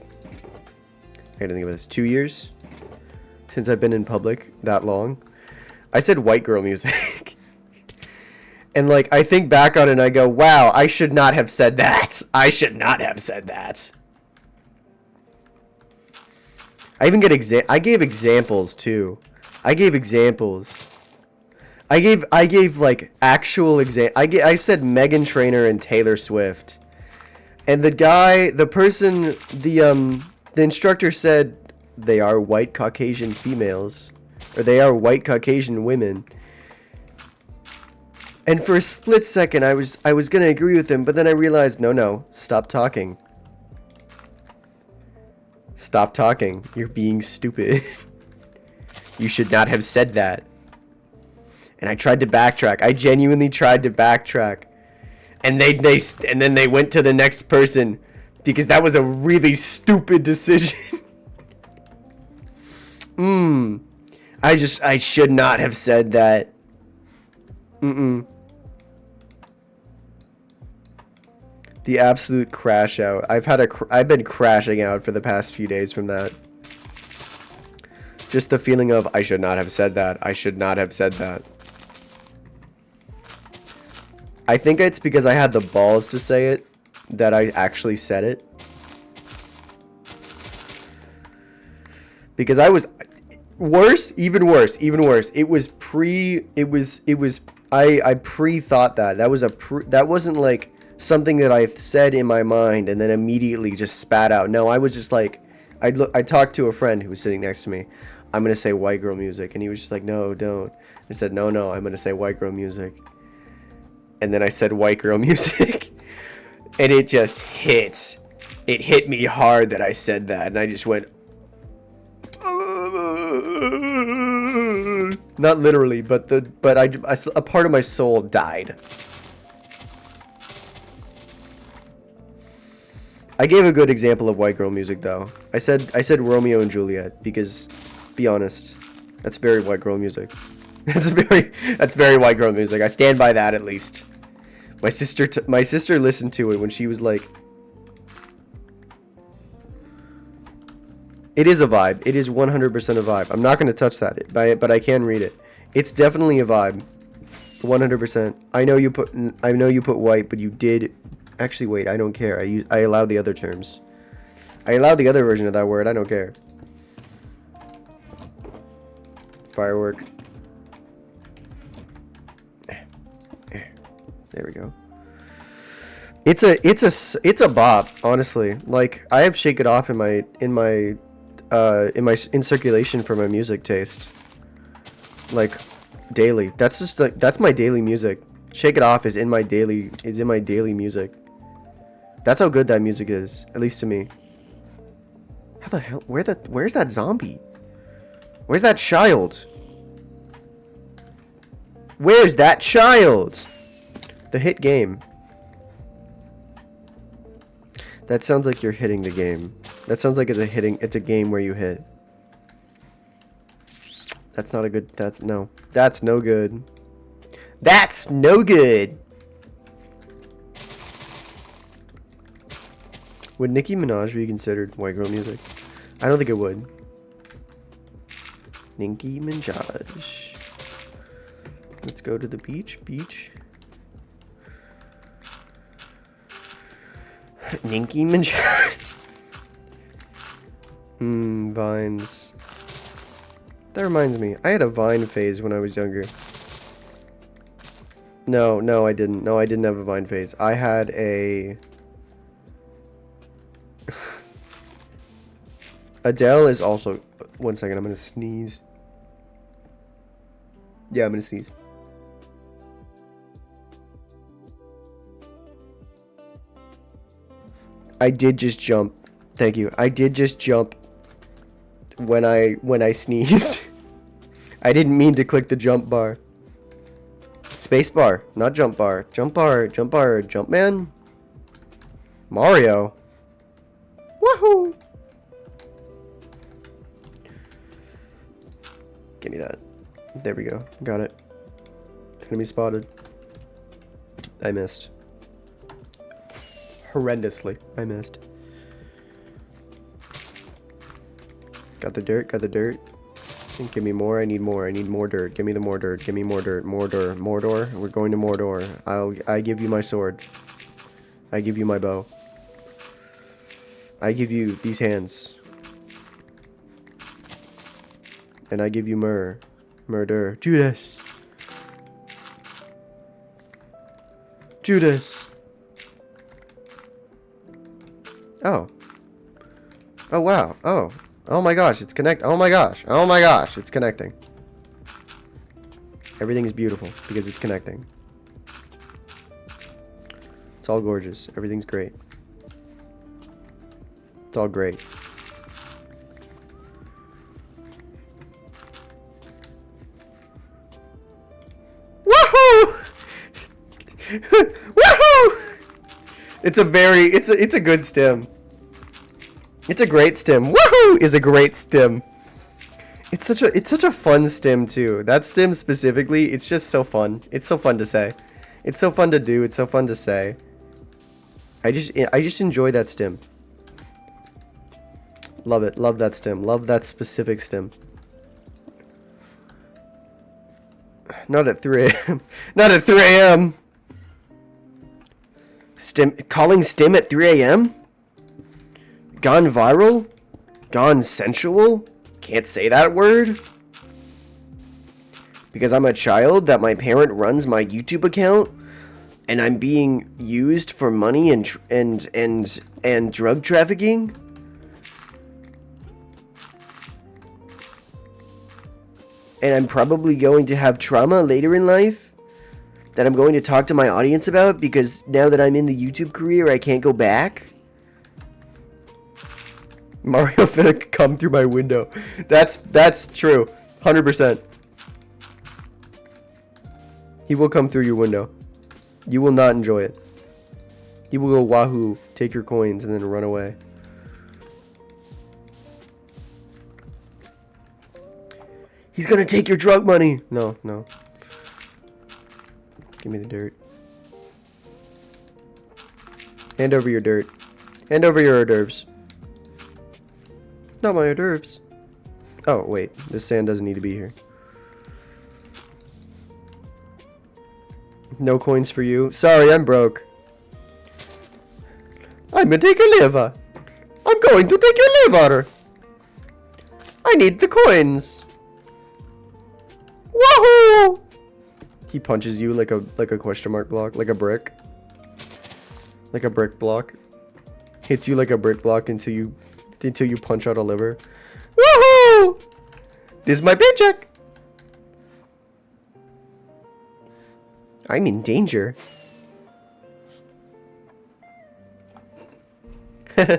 I gotta think about this, 2 years since I've been in public that long. I said white girl music. And like, I think back on it and I go, wow, I should not have said that. I should not have said that. I even I gave examples too. I gave examples. I gave like actual I said Meghan Trainor and Taylor Swift. And the instructor said they are white Caucasian females, or they are white Caucasian women. And for a split second I was going to agree with him, but then I realized no, stop talking. Stop talking. You're being stupid. You should not have said that. And I tried to backtrack. I genuinely tried to backtrack. And then they went to the next person because that was a really stupid decision. I should not have said that. The absolute crash out. I've been crashing out for the past few days from that. Just the feeling of I should not have said that. I should not have said that. I think it's because I had the balls to say it that I actually said it. Because I was even worse. It was I pre-thought that. That wasn't like something that I said in my mind and then immediately just spat out. No, I was just like, I talked to a friend who was sitting next to me. I'm going to say white girl music. And he was just like, no, don't. I said, no, I'm going to say white girl music. And then I said white girl music. And it just hit. It hit me hard that I said that. And I just went, not literally, but a part of my soul died. I gave a good example of white girl music though. I said Romeo and Juliet because, be honest, that's very white girl music. That's very white girl music. I stand by that at least. My sister listened to it when she was like, it is a vibe. It is 100% a vibe. I'm not going to touch that, but I can read it. It's definitely a vibe. 100%. I know you put white, but you did. Actually, wait. I don't care. I allowed the other terms. I allowed the other version of that word. I don't care. Firework. There we go. It's a bop, honestly. Like I have Shake It Off in circulation for my music taste. Like daily. That's just like that's my daily music. Shake It Off is in my daily music. That's how good that music is, at least to me. How the hell? Where's that zombie? Where's that child? Where's that child? The hit game. That sounds like you're hitting the game. That sounds like it's a game where you hit. That's not a good, that's no good. That's no good. Would Nicki Minaj be considered white girl music? I don't think it would. Nicki Minaj. Let's go to the beach. Nicki Minaj. Vines. That reminds me. I had a Vine phase when I was younger. No, I didn't. No, I didn't have a Vine phase. I had a... Adele is also... One second, I'm gonna sneeze. Yeah, I'm gonna sneeze. I did just jump. Thank you. I did just jump when I sneezed. I didn't mean to click the jump bar. Space bar, not jump bar. Jump bar, jump man. Mario. Woohoo! Give me that. There we go. Got it. Enemy spotted. I missed. Horrendously. I missed. Got the dirt. Give me more. I need more dirt. Give me the more dirt. Give me more dirt. Mordor. We're going to Mordor. I give you my sword. I give you my bow. I give you these hands. And I give you murder. Judas. Oh. Oh wow. Oh my gosh, it's Oh my gosh, it's connecting. Everything is beautiful because it's connecting. It's all gorgeous. Everything's great. It's all great. Woohoo! It's a good stim. It's a great stim. Woohoo is a great stim. It's such a fun stim too. That stim specifically, it's just so fun. It's so fun to say. It's so fun to do. It's so fun to say. I just enjoy that stim. Love it. Love that stim. Love that specific stim. Not at 3 a.m. Not at 3 a.m. Calling stim at 3 a.m. Gone viral? Gone sensual? Can't say that word. Because I'm a child that my parent runs my YouTube account and I'm being used for money and drug trafficking? And I'm probably going to have trauma later in life that I'm going to talk to my audience about because now that I'm in the YouTube career, I can't go back. Mario's gonna come through my window. That's true. 100%. He will come through your window. You will not enjoy it. He will go wahoo, take your coins, and then run away. He's gonna take your drug money. No, no. Give me the dirt. Hand over your dirt. Hand over your hors d'oeuvres. Not my hors d'oeuvres. Oh, wait. This sand doesn't need to be here. No coins for you. Sorry, I'm broke. I'm gonna take your liver. I'm going to take your liver. I need the coins. Woohoo! He punches you like a question mark block, like a brick. Like a brick block. Hits you like a brick block until you punch out a liver. Woohoo! This is my paycheck. I'm in danger. I'm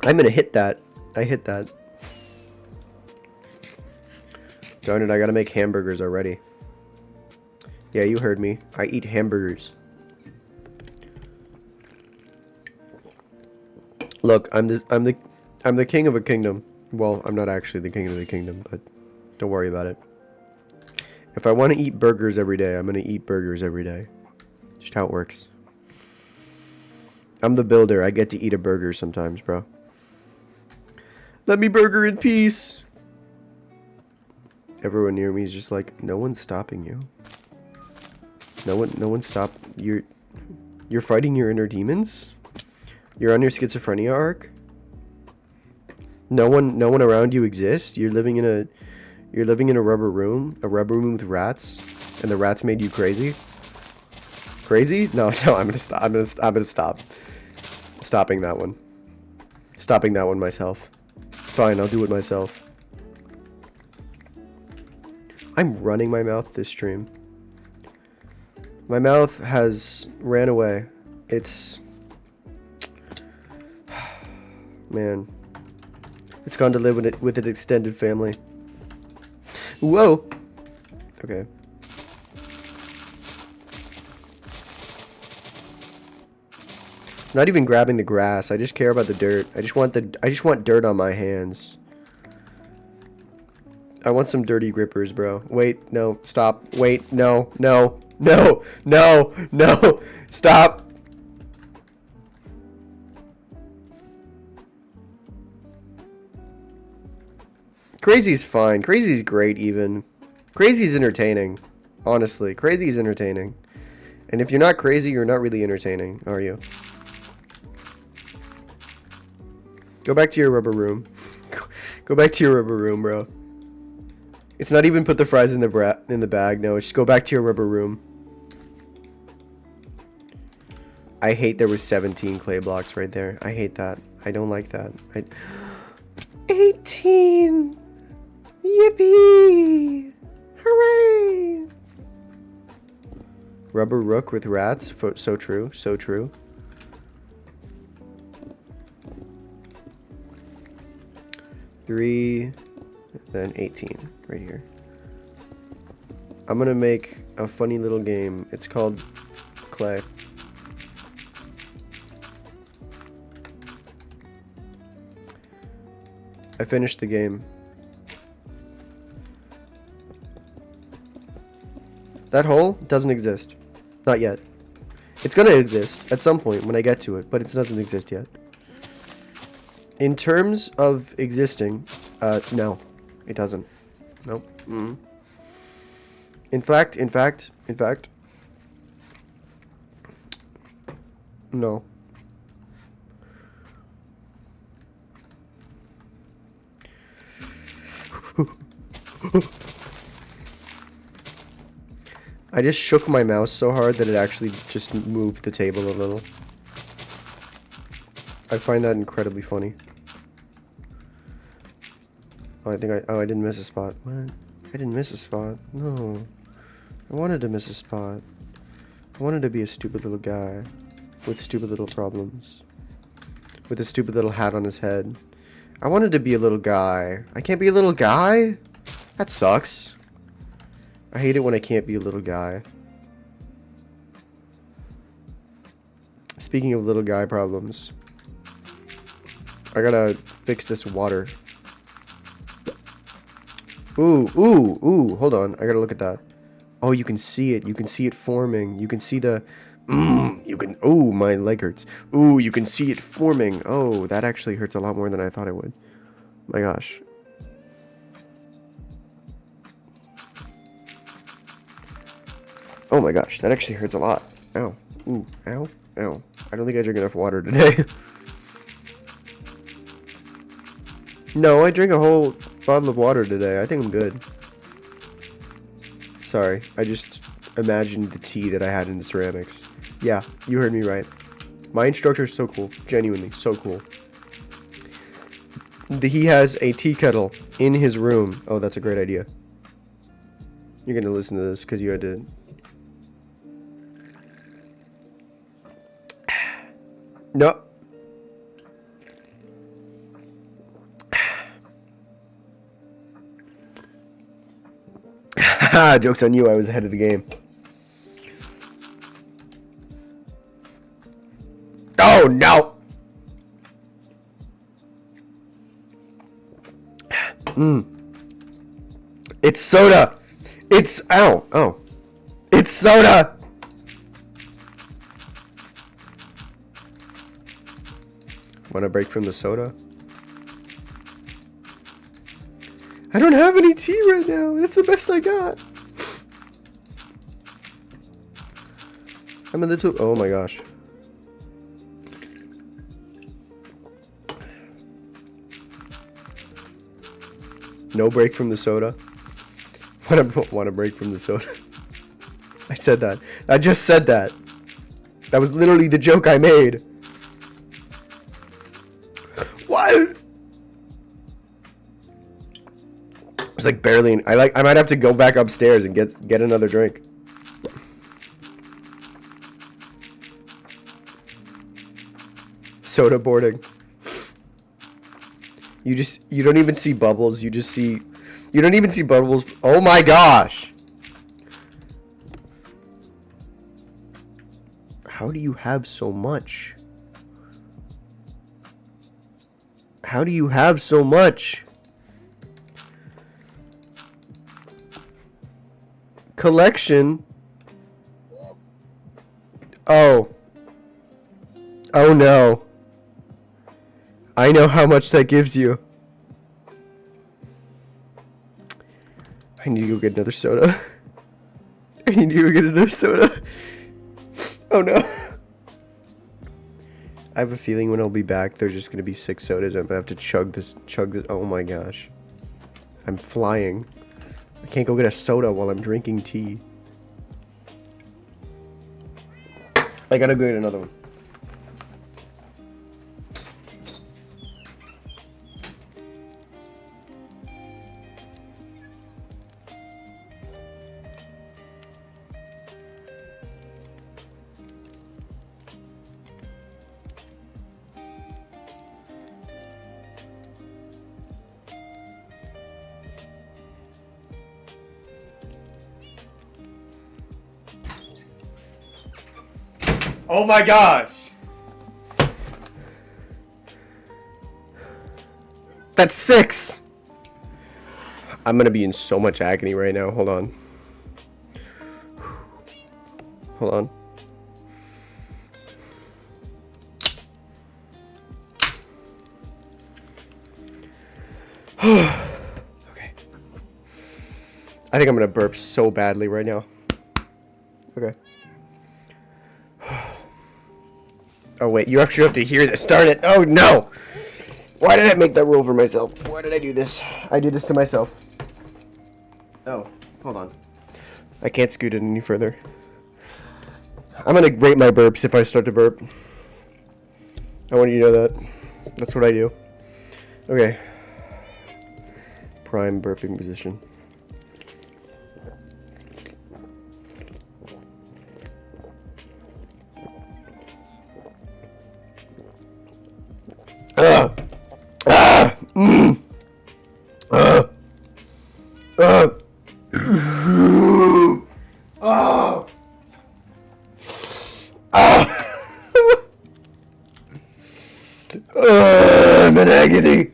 gonna hit that. I hit that. Darn it, I gotta make hamburgers already. Yeah, you heard me. I eat hamburgers. Look, I'm the king of a kingdom. Well, I'm not actually the king of the kingdom, but don't worry about it. If I want to eat burgers every day, I'm gonna eat burgers every day. Just how it works. I'm the builder. I get to eat a burger sometimes, bro. Let me burger in peace. Everyone near me is just like, no one's stopping you. No one stop. You're fighting your inner demons? You're on your schizophrenia arc? No one around you exists? You're living in a rubber room with rats, and the rats made you crazy? Crazy? No, I'm gonna stop. I'm gonna stop. Stopping that one. Stopping that one myself. Fine, I'll do it myself. I'm running my mouth this stream. My mouth has ran away. It's... Man. It's gone to live with its extended family. Whoa! Okay. Not even grabbing the grass. I just care about the dirt. I just want dirt on my hands. I want some dirty grippers, bro. Wait, no, stop. Wait, no, no, no, no, no, stop. Crazy's fine. Crazy's great, even. Crazy's entertaining. Honestly, crazy's entertaining. And if you're not crazy, you're not really entertaining, are you? Go back to your rubber room. Go back to your rubber room, bro. It's not even put the fries in the bag. No, it's just go back to your rubber room. I hate there was 17 clay blocks right there. I hate that. I don't like that. 18! Yippee! Hooray! Rubber rook with rats. So true. So true. Three, then 18 right here. I'm gonna make a funny little game. It's called Clay. I finished the game. That hole doesn't exist. Not yet. It's gonna exist at some point when I get to it, but it doesn't exist yet. In terms of existing, no. It doesn't. Nope. Mm-mm. In fact, no. I just shook my mouse so hard that it actually just moved the table a little. I find that incredibly funny. Oh, I didn't miss a spot. What? I didn't miss a spot. No. I wanted to miss a spot. I wanted to be a stupid little guy with stupid little problems. With a stupid little hat on his head. I wanted to be a little guy. I can't be a little guy? That sucks. I hate it when I can't be a little guy. Speaking of little guy problems, I gotta fix this water. Ooh, hold on. I gotta look at that. Oh, you can see it. You can see it forming. You can see the... ooh, my leg hurts. Ooh, you can see it forming. Oh, that actually hurts a lot more than I thought it would. My gosh. Oh my gosh, that actually hurts a lot. Ow. Ooh, ow, ow. I don't think I drink enough water today. No, I drank a whole bottle of water today. I think I'm good. Sorry, I just imagined the tea that I had in the ceramics. Yeah, you heard me right. My instructor is so cool. Genuinely, so cool. He has a tea kettle in his room. Oh, that's a great idea. You're gonna listen to this because you had to... No. Haha, joke's on you, I was ahead of the game. Oh, no! It's soda! It's... Ow! Oh. It's soda! Want a break from the soda? I don't have any tea right now. That's the best I got. I'm a little... Oh my gosh. No break from the soda. Want a break from the soda? I said that. I just said that. That was literally the joke I made. What? It's like barely. I might have to go back upstairs and get another drink. Soda boarding. You don't even see bubbles. You don't even see bubbles. Oh my gosh. How do you have so much? How do you have so much? Collection. Oh. Oh no. I know how much that gives you. I need to go get another soda. I need to go get another soda. Oh no. I have a feeling when I'll be back, there's just gonna be 6 sodas. I'm gonna have to chug this. Oh my gosh. I'm flying. I can't go get a soda while I'm drinking tea. I gotta go get another one. Oh my gosh! That's 6! I'm gonna be in so much agony right now. Hold on. Hold on. Okay. I think I'm gonna burp so badly right now. Okay. Oh wait, you actually have to hear this. Darn it! Oh no! Why did I make that rule for myself? Why did I do this? I do this to myself. Oh, hold on. I can't scoot it any further. I'm gonna rate my burps if I start to burp. I want you to know that. That's what I do. Okay. Prime burping position. I'm in agony.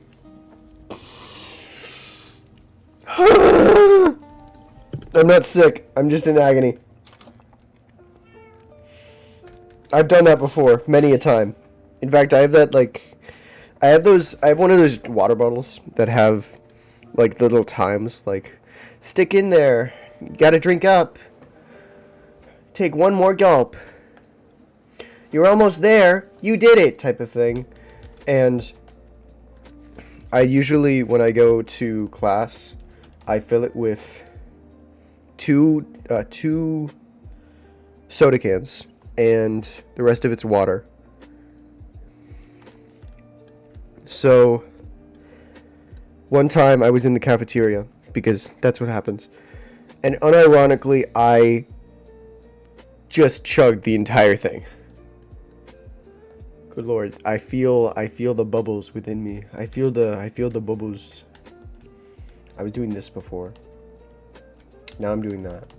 I'm not sick. I'm just in agony. I've done that before, many a time. In fact, I have that, like... I have one of those water bottles that have, like, the little times, like... Stick in there. You gotta drink up. Take one more gulp. You're almost there. You did it, type of thing. And I usually, when I go to class, I fill it with two soda cans, and the rest of it's water. So, one time I was in the cafeteria, because that's what happens, and unironically, I just chugged the entire thing. Good Lord, I feel the bubbles within me. I feel the bubbles. I was doing this before. Now I'm doing that.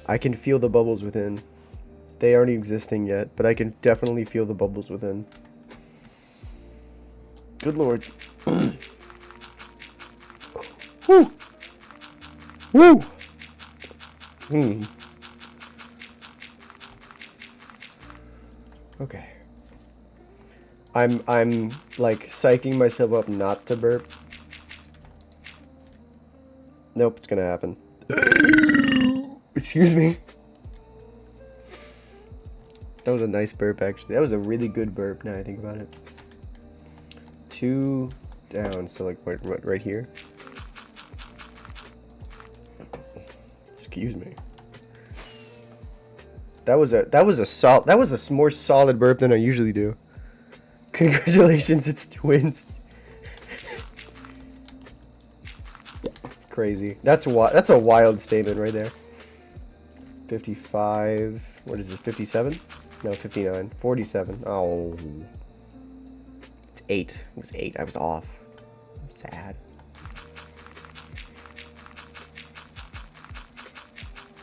I can feel the bubbles within. They aren't existing yet, but I can definitely feel the bubbles within. Good Lord. Woo! Woo! Okay. I'm like psyching myself up not to burp. Nope, it's gonna happen. Excuse me. That was a nice burp, actually. That was a really good burp, now I think about it. 2 down, so like right here. Excuse me. That was a more solid burp than I usually do. Congratulations, it's twins. Crazy. That's a wild statement right there. 55. What is this? 57? No, 59. 47. Oh. It's 8. It was 8. I was off. I'm sad.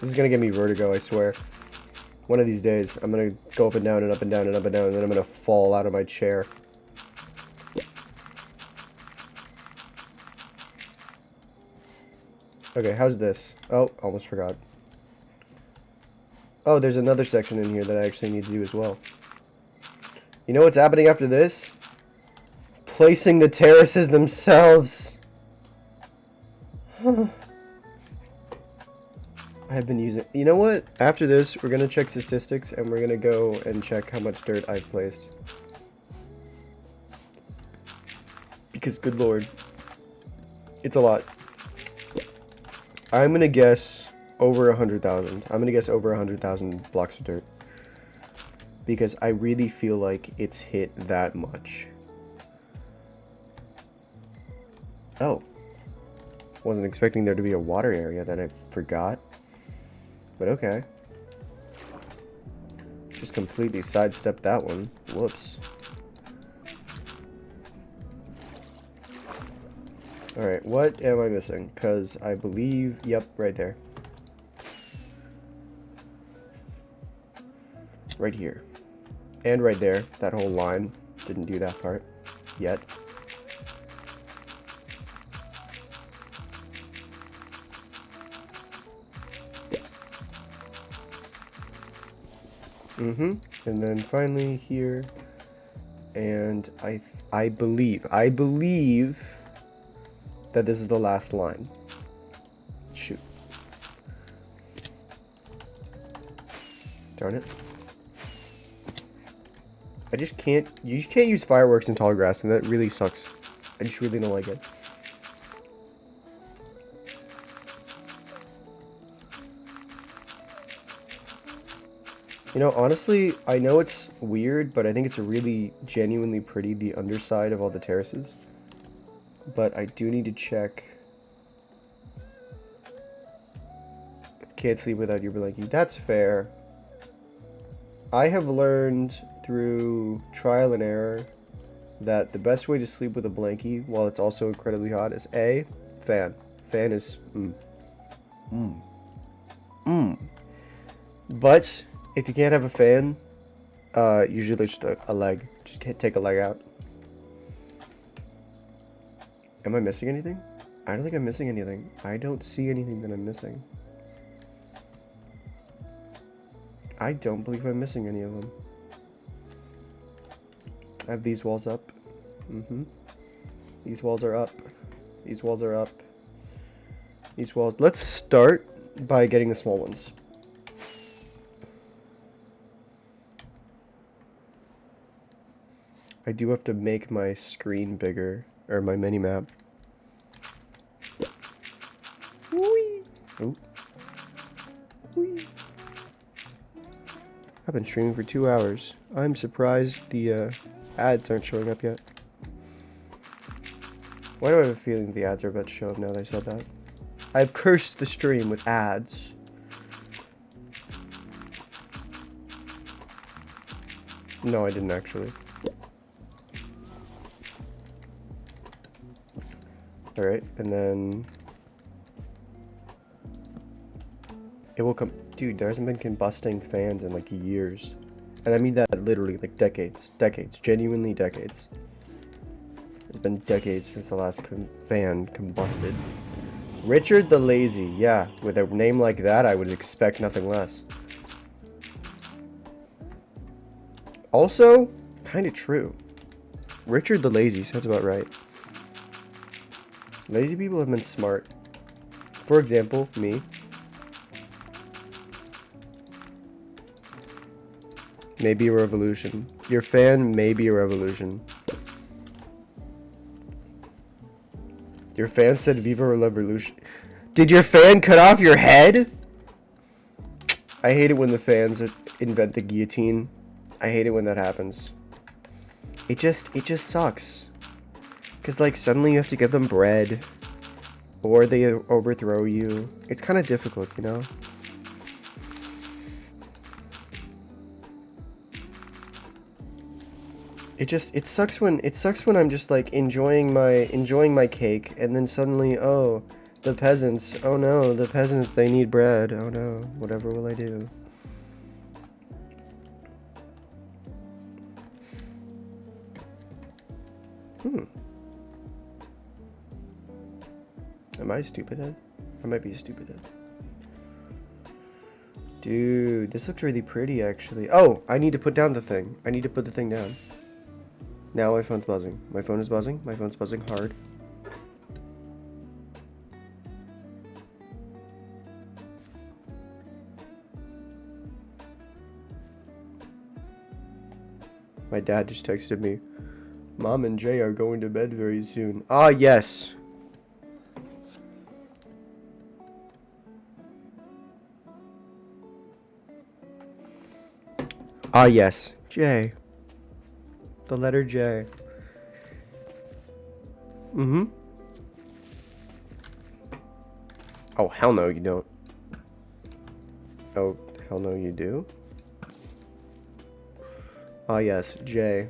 This is gonna give me vertigo, I swear. One of these days, I'm gonna go up and down and up and down and up and down, and then I'm gonna fall out of my chair. Okay, how's this? Oh, almost forgot. Oh, there's another section in here that I actually need to do as well. You know what's happening after this? Placing the terraces themselves. I've been using... You know what? After this, we're going to check statistics, and we're going to go and check how much dirt I've placed. Because, good lord. It's a lot. I'm going to guess over 100,000. I'm going to guess over 100,000 blocks of dirt. Because I really feel like it's hit that much. Oh. Wasn't expecting there to be a water area that I forgot. But okay. Just completely sidestepped that one. Whoops. Alright, what am I missing? Because I believe... Yep, right there. right here. And right there. That whole line. Didn't do that part yet. And then finally here. And I believe that this is the last line. Shoot. Darn it. I just can't, you can't use fireworks in tall grass, and that really sucks. I just really don't like it. You know, honestly, I know it's weird, but I think it's really genuinely pretty, the underside of all the terraces. But I do need to check. Can't sleep without your blankie. That's fair. I have learned through trial and error that the best way to sleep with a blankie while it's also incredibly hot is A, fan. Fan is But if you can't have a fan, usually just a leg. Just take a leg out. Am I missing anything? I don't think I'm missing anything. I don't see anything that I'm missing. I don't believe I'm missing any of them. I have these walls up. These walls are up. These walls are up. These walls. Let's start by getting the small ones. I do have to make my screen bigger, or my mini-map. Whee! Oh. Whee! I've been streaming for 2 hours. I'm surprised the ads aren't showing up yet. Why do I have a feeling the ads are about to show up now that I said that? I've cursed the stream with ads. No, I didn't actually. Alright, and then it will come. Dude, there hasn't been combusting fans in like years. And I mean that literally, like decades. Decades. Genuinely decades. It's been decades since the last fan combusted. Richard the Lazy. Yeah, with a name like that, I would expect nothing less. Also, kind of true. Richard the Lazy sounds about right. Lazy people have been smart. For example, me. Maybe a revolution. Your fan may be a revolution. Your fan said Viva la Revolution. Did your fan cut off your head? I hate it when the fans invent the guillotine. I hate it when that happens. It just sucks. Because, like, suddenly you have to give them bread. Or they overthrow you. It's kind of difficult, you know? It sucks when I'm just like enjoying my cake, and then suddenly, oh, the peasants, oh no, the peasants, they need bread, oh no, whatever will I do? Am I a stupid head? I might be a stupid head. Dude, this looks really pretty actually. Oh, I need to put down the thing. I need to put the thing down. Now my phone's buzzing. My phone is buzzing. My phone's buzzing hard. My dad just texted me. Mom and Jay are going to bed very soon. Ah, yes. Ah, yes. J. The letter J. Oh, hell no, you don't. Oh, hell no, you do? Ah, yes, J.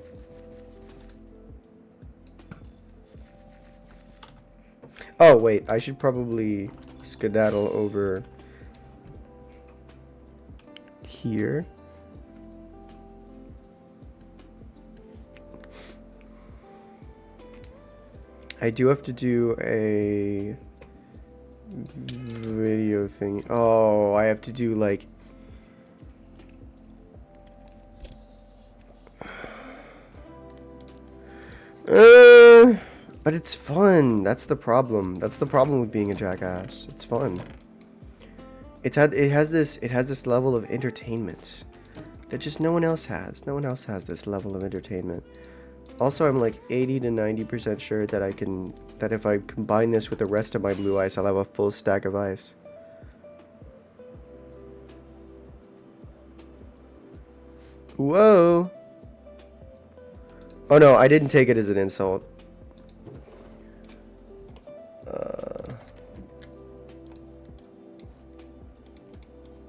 Oh, wait, I should probably skedaddle over here. I do have to do a video thing. Oh, I have to do like... but it's fun. That's the problem. That's the problem with being a jackass. It's fun. It has this level of entertainment that just no one else has. No one else has this level of entertainment. Also, I'm like 80 to 90% sure that that if I combine this with the rest of my blue ice, I'll have a full stack of ice. Whoa. Oh no, I didn't take it as an insult.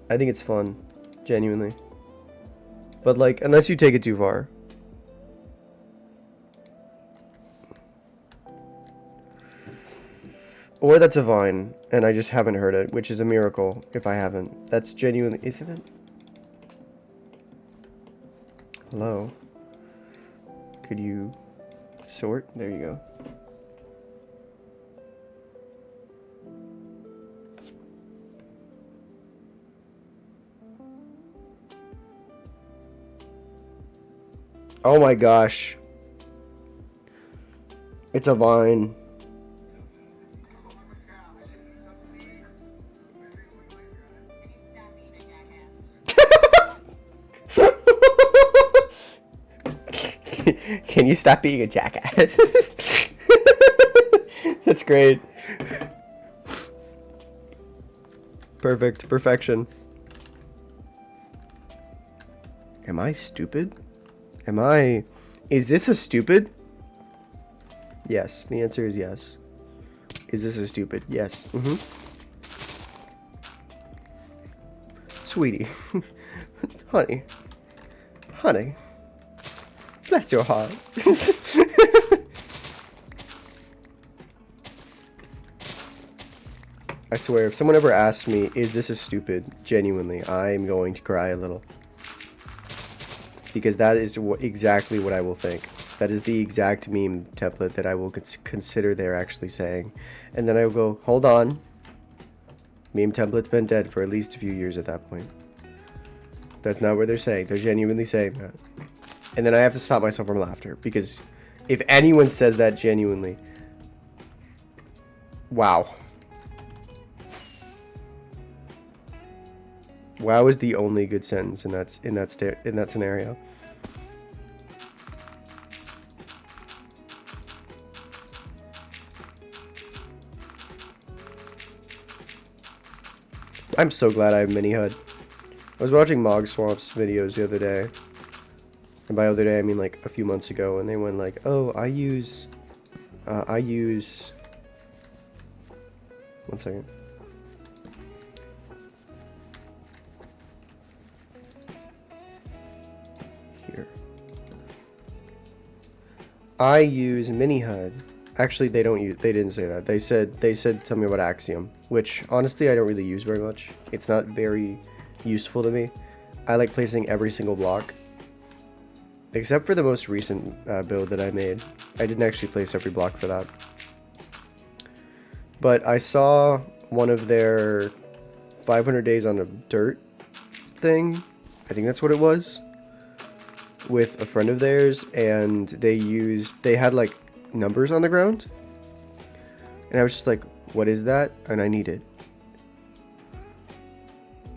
I think it's fun, genuinely. But like, unless you take it too far. Or that's a vine, and I just haven't heard it, which is a miracle if I haven't. That's genuinely, isn't it? Hello? Could you sort? There you go. Oh my gosh. It's a vine. Can you stop being a jackass? That's great. Perfect. Perfection. Am I stupid? Is this a stupid? Yes. The answer is yes. Is this a stupid? Yes. Mm-hmm. Sweetie. Honey. Honey. Bless your heart. I swear, if someone ever asks me, is this a stupid? Genuinely, I'm going to cry a little. Because that is exactly what I will think. That is the exact meme template that I will consider they're actually saying. And then I will go, hold on. Meme template's been dead for at least a few years at that point. That's not what they're saying. They're genuinely saying that. And then I have to stop myself from laughter. Because if anyone says that genuinely... Wow. Wow is the only good sentence in that scenario. I'm so glad I have mini HUD. I was watching Mog Swamp's videos the other day. And by other day I mean like a few months ago, and they went like, "Oh, I use one second. Here. I use mini HUD." Actually, they didn't say that. They said something about Axiom, which honestly I don't really use very much. It's not very useful to me. I like placing every single block. Except for the most recent build that I made. I didn't actually place every block for that. But I saw one of their 500 days on a dirt thing. I think that's what it was. With a friend of theirs, and they had like numbers on the ground. And I was just like, what is that? And I need it.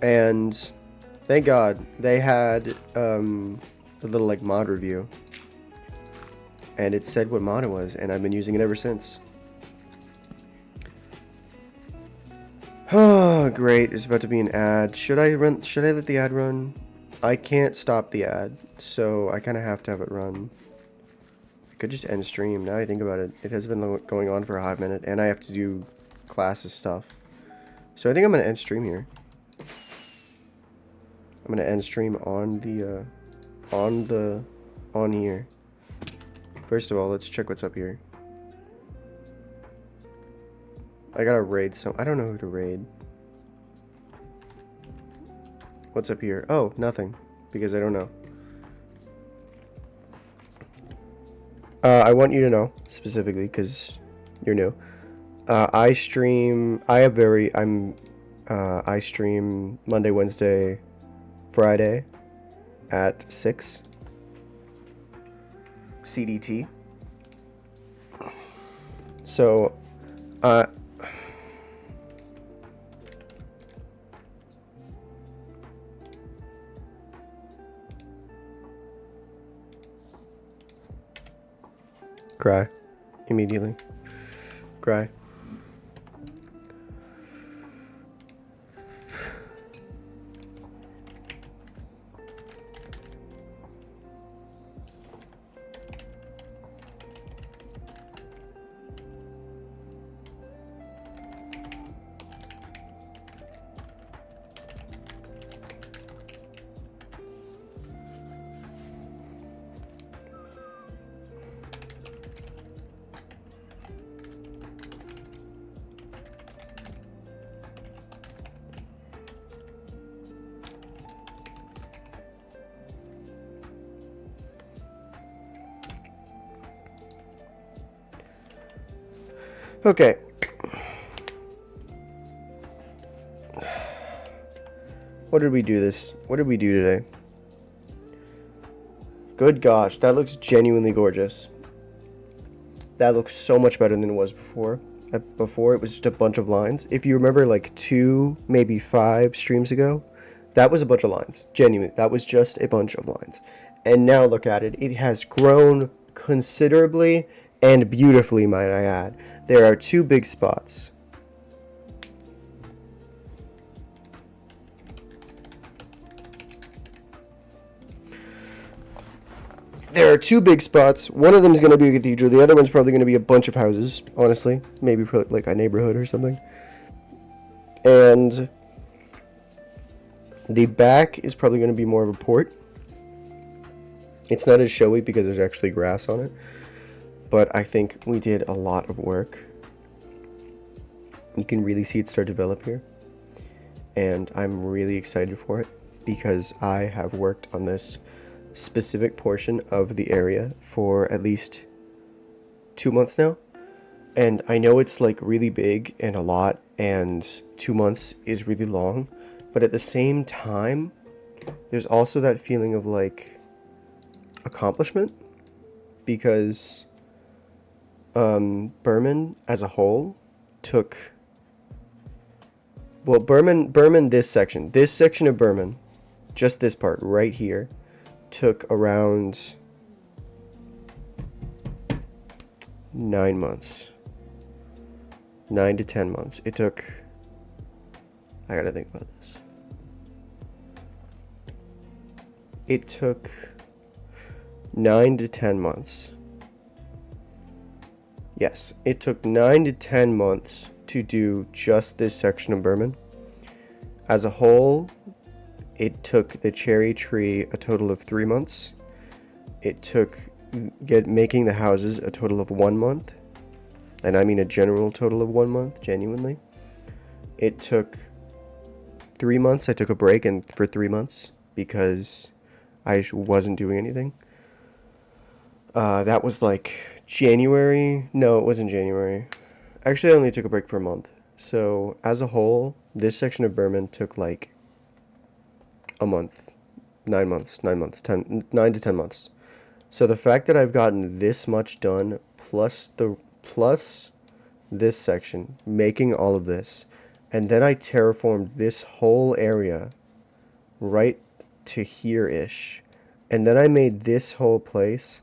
And thank God they had a little like mod review. And it said what mod it was, and I've been using it ever since. Oh, great. There's about to be an ad. Should I let the ad run? I can't stop the ad, so I kind of have to have it run. I could just end stream. Now I think about it. It has been going on for a hot minute, and I have to do classes stuff. So I think I'm going to end stream here. I'm going to end stream on here. First of all, let's check what's up here. I gotta raid some. I don't know who to raid. What's up here? Oh, nothing. Because I don't know. I want you to know, specifically, because You're new. I stream. I stream Monday, Wednesday, Friday at 6 CDT. So, uh, cry immediately. Cry. Okay. What did we do today? Good gosh, that looks genuinely gorgeous. That looks so much better than it was before. Before it was just a bunch of lines. If you remember like 2, maybe 5 streams ago, that was a bunch of lines. Genuinely, that was just a bunch of lines. And now look at it. It has grown considerably and beautifully, might I add. There are 2 big spots. There are 2 big spots. One of them is going to be a cathedral. The other one's probably going to be a bunch of houses, honestly. Maybe like a neighborhood or something. And the back is probably going to be more of a port. It's not as showy because there's actually grass on it. But I think we did a lot of work. You can really see it start to develop here. And I'm really excited for it because I have worked on this specific portion of the area for at least 2 months now. And I know it's like really big and a lot, and 2 months is really long. But at the same time, there's also that feeling of like accomplishment because Berman as a whole took, well, Berman, this section of Berman, just this part right here, took around 9 months. 9 to 10 months. It took, I gotta think about this. It took 9 to 10 months. Yes, it took 9 to 10 months to do just this section of Berman. As a whole, it took the cherry tree a total of 3 months. It took making the houses a total of 1 month. And I mean a general total of 1 month, genuinely. It took 3 months. I took a break for 3 months because I wasn't doing anything. That was like January. No, it wasn't January. Actually, I only took a break for a month. So as a whole, this section of Berman took like a month, 9 months, 9 to 10 months. So the fact that I've gotten this much done, plus this section, making all of this, and then I terraformed this whole area right to here-ish, and then I made this whole place,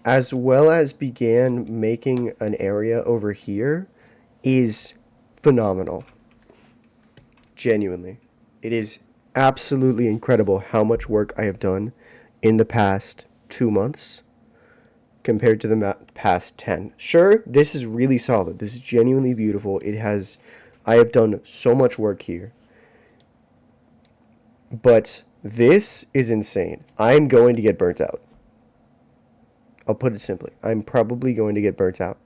as well as began making an area over here, is phenomenal. Genuinely. It is absolutely incredible how much work I have done in the past 2 months compared to the past 10. Sure, this is really solid. This is genuinely beautiful. I have done so much work here. But this is insane. I'm going to get burnt out. I'll put it simply. I'm probably going to get burnt out.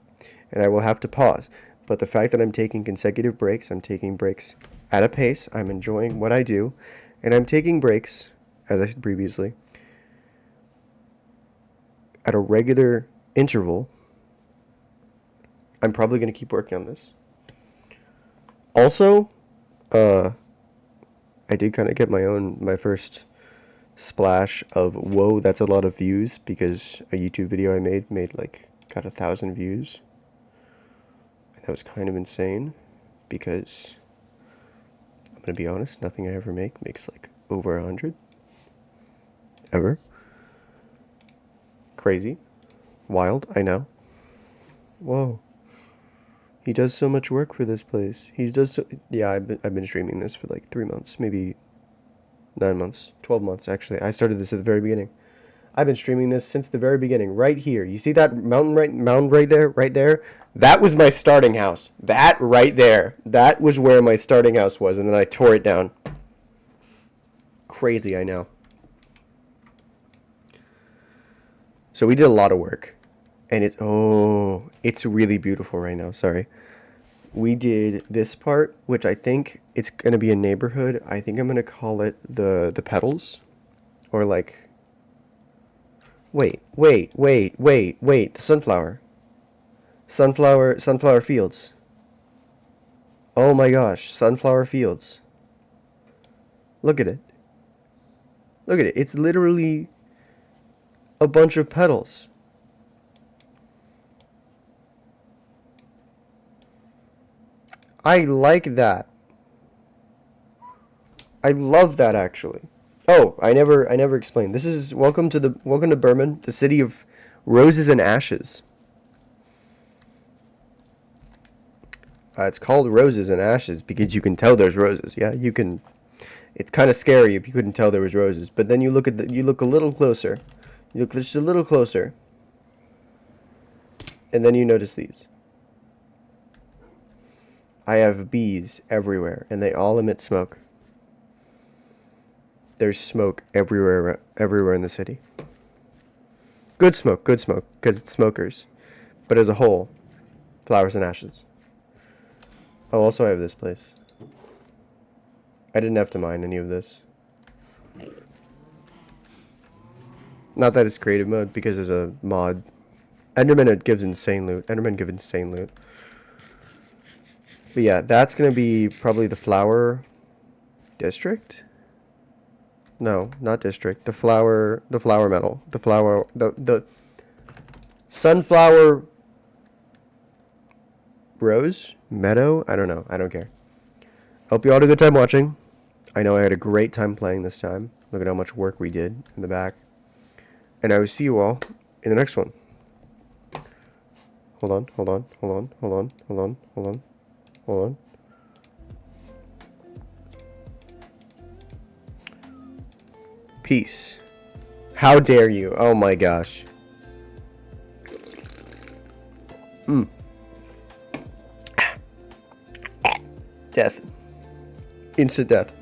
And I will have to pause. But the fact that I'm taking consecutive breaks, I'm taking breaks at a pace, I'm enjoying what I do, and I'm taking breaks, as I said previously, at a regular interval, I'm probably going to keep working on this. Also, I did kind of get my first splash of, whoa, that's a lot of views, because a YouTube video I made like, got 1,000 views. And that was kind of insane, because, I'm going to be honest, nothing I ever make makes like over 100. Ever. Crazy. Wild, I know. Whoa. He does so much work for this place. He does so... Yeah, I've been streaming this for like 3 months, maybe 9 months, 12 months actually. I started this at the very beginning. I've been streaming this since the very beginning, right here. You see that mountain right there? That was my starting house. That right there. That was where my starting house was, and then I tore it down. Crazy, I know. So we did a lot of work. And it's really beautiful right now. Sorry. We did this part, which I think it's going to be a neighborhood. I think I'm going to call it the Petals. Or like... Wait. The sunflower. Sunflower fields. Oh my gosh, sunflower fields. Look at it. Look at it. It's literally a bunch of petals. I like that. I love that actually. Oh, I never explained. This is welcome to Berman, the city of roses and ashes. It's called Roses and Ashes because you can tell there's roses. Yeah, you can. It's kind of scary if you couldn't tell there was roses. But then you look a little closer. You look just a little closer. And then you notice these. I have bees everywhere, and they all emit smoke. There's smoke everywhere in the city. Good smoke, because it's smokers. But as a whole, flowers and ashes. Oh, also I have this place. I didn't have to mine any of this. Not that it's creative mode, because there's a mod. Enderman gives insane loot. But yeah, that's gonna be probably the flower district. No, not district. The flower meadow. The sunflower rose meadow. I don't know. I don't care. Hope you all had a good time watching. I know I had a great time playing this time. Look at how much work we did in the back. And I will see you all in the next one. Hold on. Peace. How dare you? Oh my gosh. Death. Instant death.